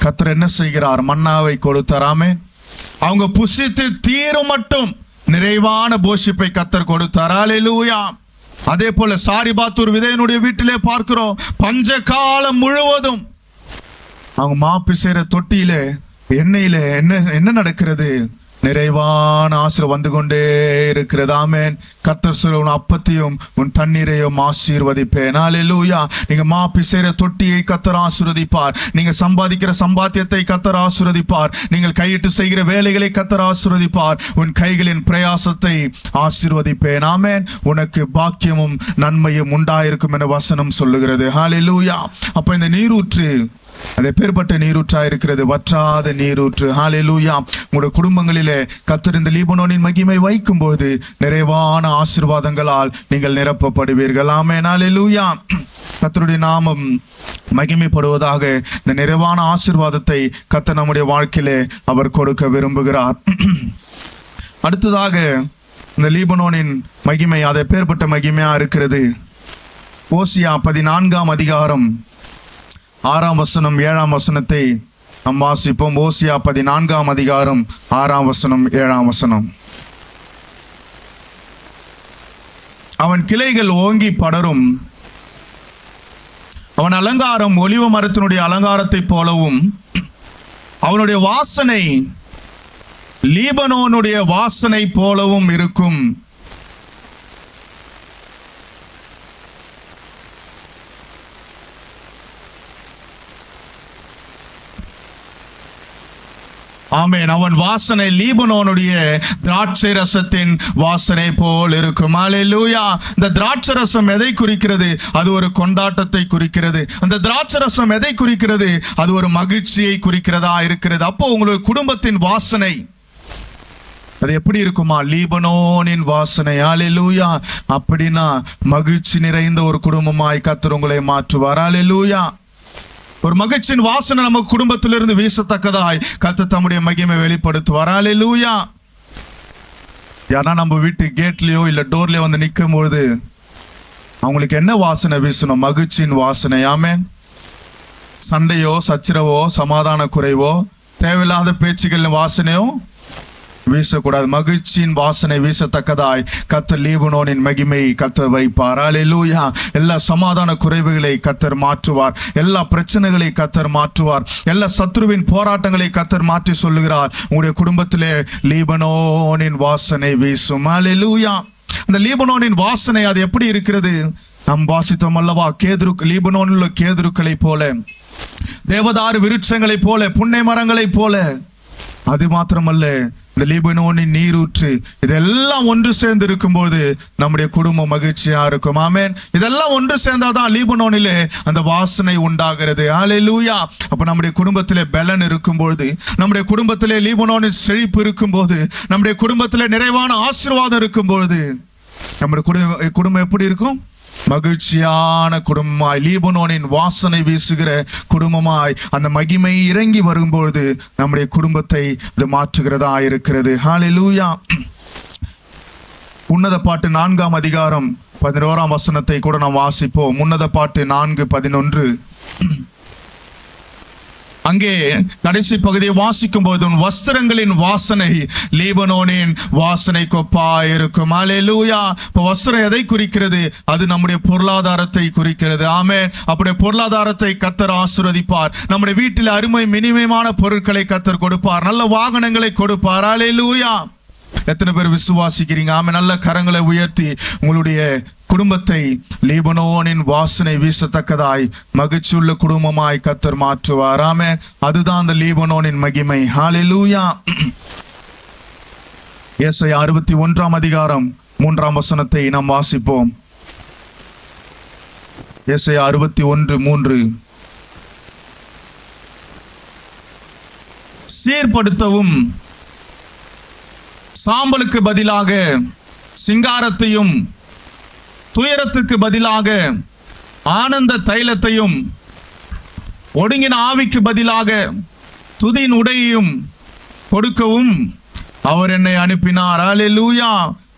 கர்த்தர் என்ன செய்கிறார்? மன்னாவை கொடுத்தார். ஆமென். அவங்க புசித்து தீரும் மட்டும் நிறைவான போஷிப்பை கர்த்தர் கொடுத்தார். ஹல்லேலூயா. அதே போல சாரிபாத்தூர் விதையனுடைய வீட்டிலே பார்க்கிறோம், பஞ்ச காலம் முழுவதும் அவங்க மாப்பு செய்கிற தொட்டியிலே எண்ணெயில என்ன நடக்கிறது? நிறைவான ஆசீர்வாதம் வந்து கொண்டே இருக்கிறது. ஆமென். கர்த்தர் சொல்ல, உன் அப்பத்தையும் உன் தண்ணீரையும் ஆசீர்வதிப்பேன். ஹல்லேலூயா. நீங்க மாப்பி செய்கிற தொட்டியை கர்த்தர் ஆசீர்வதிப்பார். நீங்க சம்பாதிக்கிற சம்பாத்தியத்தை கர்த்தர் ஆசீர்வதிப்பார். நீங்கள் கையிட்டு செய்கிற வேலைகளை கர்த்தர் ஆசீர்வதிப்பார். உன் கைகளின் பிரயாசத்தை ஆசீர்வதிப்பேன். ஆமென். உனக்கு பாக்கியமும் நன்மையும் உண்டாயிருக்கும் என வசனம் சொல்லுகிறது. ஹல்லேலூயா. அப்ப இந்த நீரூற்று அது எப்பேற்பட்ட நீரூற்றா இருக்கிறது? வற்றாத நீரூற்று. ஹல்லேலூயா. உங்களுடைய குடும்பங்களிலே கர்த்தர் இந்த லீபனோனின் மகிமை வைக்கும் போது நிறைவான ஆசீர்வாதங்களால் நீங்கள் நிரப்பப்படுவீர்கள். ஆமென். ஹல்லேலூயா. கர்த்தருடைய நாமம் மகிமைப்படுவதாக. இந்த நிறைவான ஆசீர்வாதத்தை கர்த்தர் நம்முடைய வாழ்க்கையிலே அவர் கொடுக்க விரும்புகிறார். அடுத்ததாக இந்த லீபனோனின் மகிமை அது எப்பேற்பட்ட மகிமையா இருக்கிறது? ஓசியா 14ஆம் அதிகாரம் 6ஆம் வசனம் 7ஆம் வசனத்தை நாம் வாசிப்போம். ஓசியா 14ஆம் அதிகாரம் 6ஆம் வசனம் 7ஆம் வசனம். அவன் கிளைகள் ஓங்கி படரும், அவன் அலங்காரம் ஒலிவ மரத்தினுடைய அலங்காரத்தை போலவும், அவனுடைய வாசனை லீபனோனுடைய வாசனை போலவும் இருக்கும். ஆமென். அவன் வாசனை லீபனோனுடைய திராட்சை ரசத்தின் வாசனை போல் இருக்கும். அல்லேலூயா. இந்த திராட்சை ரசம் எதை குறிக்கிறது? அது ஒரு கொண்டாட்டத்தை குறிக்கிறது. அந்த திராட்சை ரசம் எதை குறிக்கிறது? அது ஒரு மகிழ்ச்சியை குறிக்கிறதா இருக்கிறது. அப்போ உங்களுடைய குடும்பத்தின் வாசனை அது எப்படி இருக்குமா? லீபனோனின் வாசனை. அல்லேலூயா. அப்படின்னா மகிழ்ச்சி நிறைந்த ஒரு குடும்பமாய் கர்த்தர் உங்களை மாற்றுவார். அல்லேலூயா. ஒரு மகிழ்ச்சியின் வாசனை நம்ம குடும்பத்திலிருந்து வீசத்தக்கதாய் கர்த்தர் தம்முடைய மகிமை வெளிப்படுத்துவார். அல்லேலூயா. யாரா நம்ம வீட்டு கேட்லயோ இல்ல டோர்லயோ வந்து நிற்கும் பொழுது அவங்களுக்கு என்ன வாசனை வீசணும்? மகிழ்ச்சியின் வாசனை. ஆமென். சண்டையோ சச்சரவோ சமாதான குறைவோ தேவையில்லாத பேச்சுகளின் வாசனையோ வீசக்கூடாது. மகிழ்ச்சியின் வாசனை வீசத்தக்கதாய் கர்த்தர் லீபனோனின் மகிமை கர்த்தர் வைப்பார். அல்லேலூயா. எல்லா சமாதான குறைவுகளை கர்த்தர் மாற்றுவார். எல்லா பிரச்சனைகளை கர்த்தர் மாற்றுவார். எல்லா சத்ருவின் போராட்டங்களை கர்த்தர் மாற்றி சொல்லுகிறார். உங்களுடைய குடும்பத்திலே லீபனோனின் வாசனை வீசும். அல்லேலூயா. அந்த லீபனோனின் வாசனை அது எப்படி இருக்கிறது? நாம் வாசித்தோம் அல்லவா? லீபனோனில் உள்ள கேதுருக்களை போல, தேவதாரு விருட்சங்களை போல, புன்னை மரங்களை போல. அது மாத்திரமல்ல, இந்த லீபனோனின் நீரூற்று இதெல்லாம் ஒன்று சேர்ந்து இருக்கும்போது நம்முடைய குடும்பம் மகிழ்ச்சியா இருக்கும். ஆமென். இதெல்லாம் ஒன்று சேர்ந்தாதான் லீபனோனிலே அந்த வாசனை உண்டாகிறது. அல்லேலூயா. அப்ப நம்முடைய குடும்பத்திலே பலன் இருக்கும்போது, நம்முடைய குடும்பத்திலே லீபனோனின் செழிப்பு இருக்கும்போது, நம்முடைய குடும்பத்திலே நிறைவான ஆசீர்வாதம் இருக்கும்போது நம்முடைய குடும்பம் எப்படி இருக்கும்? மகிழ்ச்சியான குடும்பமாய், லீபனோனின் வாசனை வீசுகிற குடும்பமாய் அந்த மகிமை இறங்கி வரும்போது நம்முடைய குடும்பத்தை இது மாற்றுகிறதா இருக்கிறது. ஹல்லேலூயா. உன்னத பாட்டு 4ஆம் அதிகாரம் 11ஆம் வசனத்தை கூட நாம் வாசிப்போம். உன்னத பாட்டு 4:11. அங்கே கடைசி பகுதியை வாசிக்கும் போது, உன் வஸ்திரங்களின் வாசனை லீபனோனின் வாசனை கொப்பாய் இருக்கும். அல்லேலூயா. இப்ப வஸ்திரம் எதை குறிக்கிறது? அது நம்முடைய பொருளாதாரத்தை குறிக்கிறது. ஆமென். அப்படியே பொருளாதாரத்தை கர்த்தர் ஆசீர்வதிப்பார். நம்முடைய வீட்டில் அருமை மினிமமான பொருட்களை கர்த்தர் கொடுப்பார். நல்ல வாகனங்களை கொடுப்பார். அல்லேலூயா. எத்தனை பேர் விசுவாசிக்கிறீங்க? ஆமென். நல்ல கரங்களை உயர்த்தி உங்களுடைய குடும்பத்தை லீபனோனின் வாசனை வீசத்தக்கதாய் மகிழ்ச்சியுள்ள குடும்பமாய் கர்த்தர் மாற்றுவார். ஆமென். அதுதான் அந்த லீபனோனின் மகிமை. ஹல்லேலூயா. ஏசாயா 61ஆம் அதிகாரம் 3ஆம் வசனத்தை நாம் வாசிப்போம். ஏசாயா 61:3. சீர்படுத்தவும் சாம்பலுக்கு பதிலாக சிங்காரத்தையும், துயரத்துக்கு பதிலாக ஆனந்த தைலத்தையும், ஒடுங்கின ஆவிக்கு பதிலாக துதியின் உடையையும் கொடுக்கவும் அவர் என்னை அனுப்பினார். அல்லேலூயா.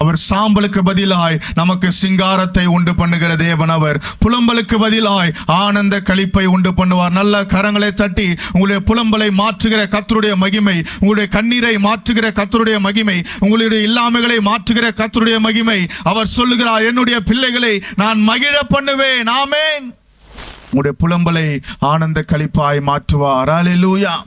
அவர் சாம்பலுக்கு பதிலாய் நமக்கு சிங்காரத்தை உண்டு பண்ணுகிற தேவன். அவர் புலம்பலுக்கு பதிலாய் ஆனந்த களிப்பை உண்டு பண்ணுவார். நல்ல கரங்களை தட்டி உங்களுடைய புலம்பலை மாற்றுகிற கர்த்தருடைய மகிமை, உங்களுடைய கண்ணீரை மாற்றுகிற கர்த்தருடைய மகிமை, உங்களுடைய இல்லாமைகளை மாற்றுகிற கர்த்தருடைய மகிமை. அவர் சொல்லுகிறார், என்னுடைய பிள்ளைகளை நான் மகிழ பண்ணுவேன். ஆமென். உங்களுடைய புலம்பலை ஆனந்த களிப்பாய் மாற்றுவார். அல்லேலூயா.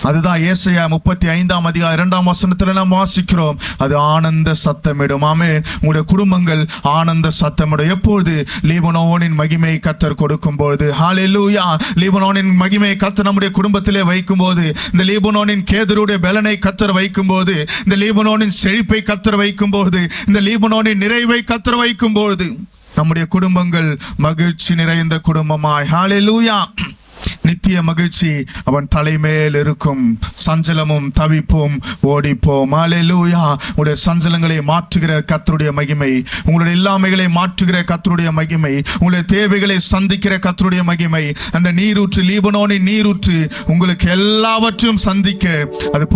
அதுதான் ஏசாயா 35ஆம் அதிகாரம் 2ஆம் வசனத்துல நாம் வாசிக்கிறோம். அது ஆனந்த சத்தமிடும். ஆமென். உங்களுடைய குடும்பங்கள் ஆனந்த சத்தமிடும். எப்பொழுது? லீபனோனின் மகிமை கர்த்தர் கொடுக்கும் பொழுது. ஹல்லேலூயா. லீபனோனின் மகிமை கர்த்தர் நம்முடைய குடும்பத்திலே வைக்கும் போது, இந்த லீபனோனின் கேதுருடைய பலனை கர்த்தர் வைக்கும் போது, இந்த லீபனோனின் செழிப்பை கர்த்தர் வைக்கும் போது, இந்த லீபனோனின் நிறைவை கர்த்தர் வைக்கும் போது நம்முடைய குடும்பங்கள் மகிழ்ச்சி நிறைந்த குடும்பமாய், ஹல்லேலூயா, நித்திய மகிழ்ச்சி அவன் தலைமேல் இருக்கும். சஞ்சலமும் தவிப்பும் ஓடிப்போம். அல்லேலூயா. உங்களுடைய சஞ்சலங்களை மாற்றுகிற கர்த்தருடைய மகிமை, உங்களுடைய இல்லாமைகளை மாற்றுகிற கர்த்தருடைய மகிமை, உங்களுடைய தேவைகளை சந்திக்கிற கர்த்தருடைய மகிமை, அந்த நீரூற்று, லீபனோனின் நீரூற்று உங்களுக்கு எல்லாவற்றையும் சந்திக்க அது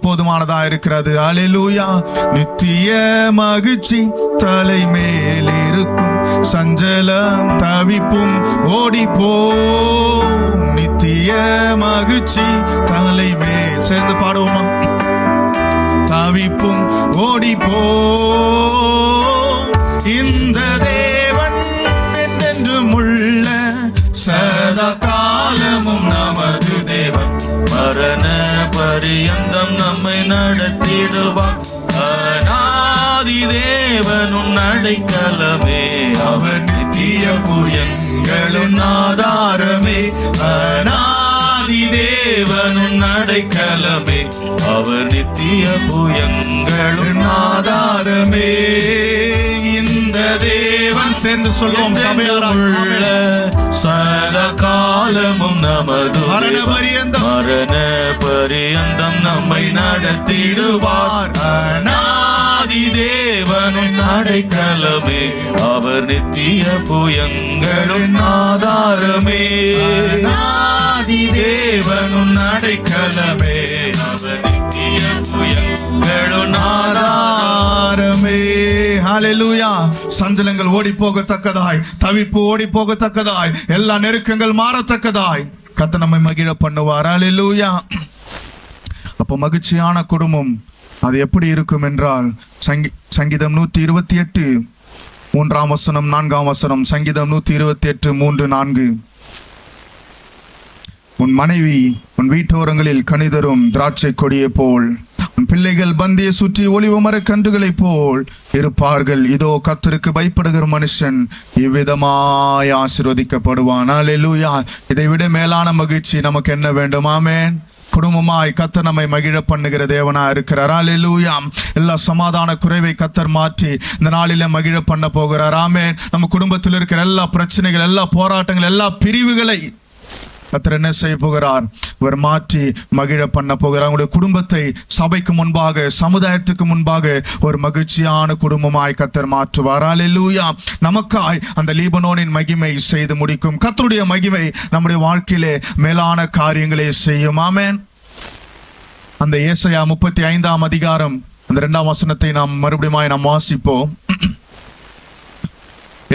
போதுமானதா இருக்கிறது. அல்லேலூயா. நித்திய மகிழ்ச்சி தலைமேல் இருக்கும், சஞ்சலம் தவிப்பும் ஓடிப்போ, நித்திய மகிழ்ச்சி தலைமேல். சேர்ந்து பாடுவோமா? தவிப்பும் ஓடிப்போ, இந்த தேவன் என்றென்றும் உள்ள சதா காலமும் நமது தேவன், மரண பரியந்தம் நம்மை நடத்திடுவார். அநாதி தேவனும் அடைக்கலமே, அவர் நித்திய புயங்களும் ஆதாரமே. அநாதி தேவனும் அடைக்கலமே, அவர் நித்திய புயங்களும் ஆதாரமே. இந்த தேவன் சேர்ந்து சொல்லுவோம் சபையாருள்ள சதா காலமும் நமது மரண பரியந்தம் நம்மை நடத்திடுவார். அநாதி தேவனும் அடைக்கலமே, அவர் நித்திய புயங்களும் ஆதாரமே. அநாதி தேவனும் அடைக்கலமே, அவர் நித்திய புயங்களும் ஆதாரமே. ஹல்லேலூயா. சஞ்சலங்கள் ஓடி போகத்தக்கதாய், தவிப்பு ஓடி போகத்தக்கதாய், எல்லா நெருக்கங்கள் மாறத்தக்கதாய் கர்த்தர் நம்மை மகிழ பண்ணுவார். ஹல்லேலூயா. அப்போ மகிழ்ச்சியான குடும்பம் அது எப்படி இருக்கும் என்றால், சங்கீதம் 128 3ஆம் வசனம் 4ஆம் வசனம். சங்கீதம் 128 3 4. உன் மனைவி உன் வீட்டோரங்களில் கனிதரும் திராட்சை கொடியை போல், உன் பிள்ளைகள் பந்தியை சுற்றி ஒலிவ மர கன்றுகளை போல் இருப்பார்கள். இதோ கர்த்தருக்கு பயப்படுகிற மனுஷன் இவ்விதமாய் ஆசீர்வதிக்கப்படுவான். அல்லேலூயா. இதை விட மேலான மகிழ்ச்சி நமக்கு என்ன வேண்டும்? ஆமென். குடும்பமாய் கர்த்தர் நம்மை மகிழ பண்ணுகிற தேவனா இருக்கிறார். அல்லேலூயா. எல்லா சமாதான குறைவை கர்த்தர் மாற்றி இந்த நாளில மகிழ பண்ண போகிறார். ஆமென். நம்ம குடும்பத்தில் இருக்கிற எல்லா பிரச்சனைகள், எல்லா போராட்டங்கள், எல்லா பிரிவுகளை கர்த்தர் என்ன செய்ய போகிறார்? இவர் மாற்றி மகிழ பண்ண போகிறார். உங்களுடைய குடும்பத்தை சபைக்கு முன்பாக, சமுதாயத்துக்கு முன்பாக ஒரு மகிழ்ச்சியான குடும்பமாய் கர்த்தர் மாற்றுவார். அல்லேலூயா. நமக்காய் அந்த லீபனோனின் மகிமை செய்து முடிக்கும். கர்த்தருடைய மகிமை நம்முடைய வாழ்க்கையிலே மேலான காரியங்களை செய்யும். ஆமென். அந்த ஏசாயா 35ஆம் அதிகாரம் அந்த 2ஆம் வசனத்தை நாம் மறுபடியும் நாம் வாசிப்போம்.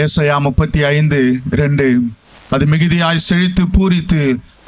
ஏசாயா 35:2. அது மிகுதியாய் செழித்து பூரித்து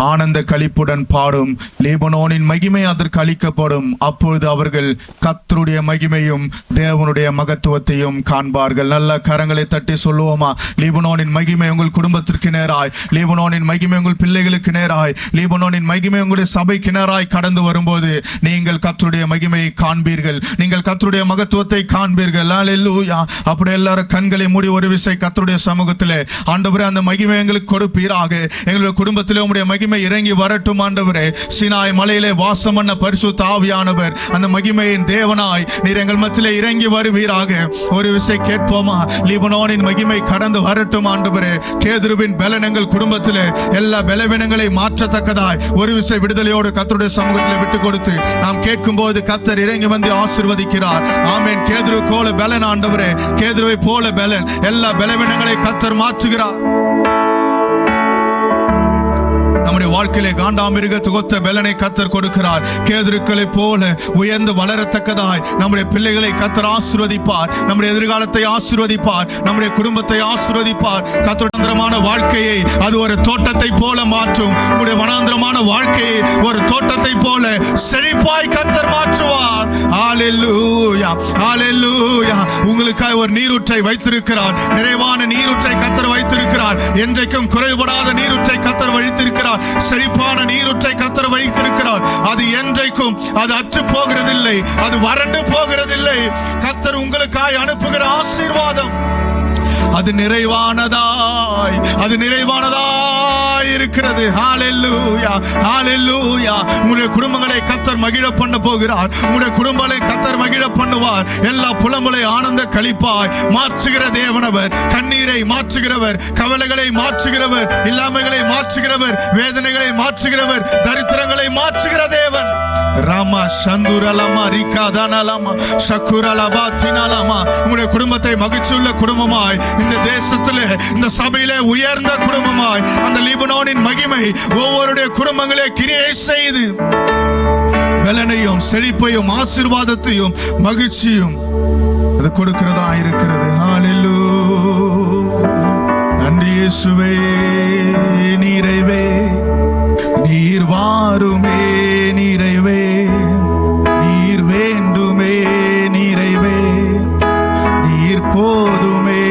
ஆனந்த களிப்புடன் பாடும், லீபனோனின் மகிமை அதற்கு அளிக்கப்படும். அப்பொழுது அவர்கள் கர்த்தருடைய மகிமையும் தேவனுடைய மகத்துவத்தையும் காண்பார்கள். நல்ல கரங்களை தட்டி சொல்லுவோமா? லீபனோனின் மகிமை உங்கள் குடும்பத்திற்கு நேராய், லீபனோனின் மகிமை உங்கள் பிள்ளைகளுக்கு நேராய், லீபனோனின் மகிமை உங்களுடைய சபைக்கு நேராய் கடந்து வரும்போது நீங்கள் கர்த்தருடைய மகிமையை காண்பீர்கள், நீங்கள் கர்த்தருடைய மகத்துவத்தை காண்பீர்கள். அல்லேலூயா. அப்படி எல்லாரும் கண்களை மூடி ஒரு விசை கர்த்தருடைய சமூகத்திலே, ஆண்டவரே அந்த மகிமை எங்களுக்கு கொடுப்பீராக, எங்களுடைய குடும்பத்திலே உம்முடைய மகிமை இறங்கி வரட்டும். ஆண்டவரே, சீனாய் மலையிலே வாசம் பண்ண பரிசுத்த ஆவியானவர், அந்த மகிமையின் தேவனாய் நீர் எங்கள் மத்தியிலே இறங்கி வருவீராக. ஒரு விசை கேட்போமா? லீபனோனின் மகிமை கடந்து வரட்டும். ஆண்டவரே, கேதுருவின் பலன் எங்கள் குடும்பத்திலே எல்லா பலவீனங்களை மாற்றத்தக்கதாய் ஒரு விசை விடுதலையோடு கர்த்தருடைய சமூகத்திலே விட்டு கொடுத்து நாம் கேட்கும் போது கர்த்தர் இறங்கி வந்து ஆசீர்வதிக்கிறார். ஆமென். கேதுரு போல பலன் ஆண்டவரே, கேதுருவை போல பலன், எல்லா பலவீனங்களை கர்த்தர் மாற்றுகிறார். நம்முடைய வாழ்க்கையிலே காண்டாமிருகத்துக்கு ஒத்த பலனை கர்த்தர் கொடுக்கிறார். கேதுருக்களை போல உயர்ந்து வளரத்தக்கதாய் நம்முடைய பிள்ளைகளை கர்த்தர் ஆசீர்வதிப்பார், நம்முடைய எதிர்காலத்தை ஆசீர்வதிப்பார், நம்முடைய குடும்பத்தை ஆசீர்வதிப்பார். கர்த்தருடைய வாழ்க்கையை அது ஒரு தோட்டத்தை போல மாற்றும். உங்களுடைய மனாந்திரமான வாழ்க்கையை ஒரு தோட்டத்தை போல செழிப்பாய் கர்த்தர் மாற்றுவார். ஹல்லேலூயா. ஹல்லேலூயா. உங்களுக்காக ஒரு நீரூற்றை வைத்திருக்கிறார். நிறைவான நீரூற்றை கர்த்தர் வைத்திருக்கிறார். என்றைக்கும் குறைபடாத நீரூற்றை கர்த்தர் வைத்திருக்கிறார். செழிப்பான நீரூற்றை கர்த்தர் வைத்திருக்கிறார். அது என்றைக்கும் அது அற்று போகிறதில்லை, அது வறண்டு போகிறதில்லை. கர்த்தர் உங்களுக்காய் அனுப்புகிற ஆசீர்வாதம் அது நிறைவானதாய், அது நிறைவானதாய் இருக்கிறது. ஹல்லேலூயா. ஹல்லேலூயா. உங்களுடைய குடும்பங்களை கர்த்தர் மகிழ பண்ண போகிறார். உங்களுடைய குடும்பங்களை கர்த்தர் மகிழ பண்ணுவார். எல்லா புலம்பலை ஆனந்த களிப்பாய் மாற்றுகிற தேவனவர், கண்ணீரை மாற்றுகிறவர், கவலைகளை மாற்றுகிறவர், இல்லாமைகளை மாற்றுகிறவர், வேதனைகளை மாற்றுகிறவர், தரித்திரங்களை மாற்றுகிற தேவன். ராமா சந்துரலமா ரிகாதனலமா சக்குரலபா தினலமா. உங்களுடைய குடும்பத்தை மகிழ்ச்சியுள்ள குடும்பமாய், இந்த தேசத்திலே, இந்த சபையிலே உயர்ந்த குடும்பமாய் அந்த லீபனோனின் மகிமை ஒவ்வொருடைய குடும்பங்களே கிரியை செய்து பலனையும் செழிப்பையும் ஆசீர்வாதத்தையும் மகிழ்ச்சியும் அது கொடுக்கிறதா இருக்கிறது. ஹல்லேலூயா. இயேசுவே நிறைவே, நீர் வாருமே நிறைவே, நீர் வேண்டுமே நிறைவே, நீர் போதுமே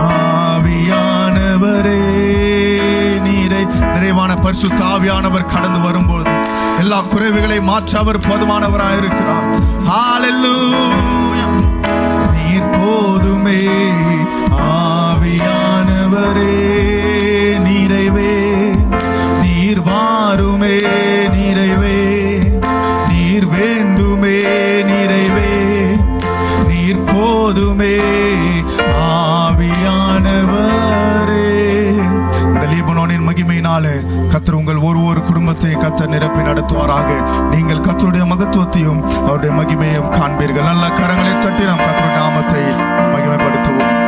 ஆவியானவரே. நிறைவான பரிசுத்த ஆவியானவர் கடந்து வரும்போது எல்லா குறைவுகளை மாற்ற அவர் போதுமானவராய் இருக்கிறார். ஹல்லேலூயா. நீர் போதுமே ஆவியானவரே நிறைவே, நீர் வாருமே நிறைவே, நீர் வேண்டுமே நிறைவே, நீர் போதுமே ஆவியானவரே. இந்த லீபனோனின் மகிமையினாலே கர்த்தர் உங்கள் ஒரு குடும்பத்தை கர்த்தர் நிரப்பி நடத்துவாராக. நீங்கள் கர்த்தருடைய மகத்துவத்தையும் அவருடைய மகிமையும் காண்பீர்கள். நல்ல கரங்களை தட்டி நாம் கர்த்தருடைய நாமத்தை மகிமைப்படுத்துவோம்.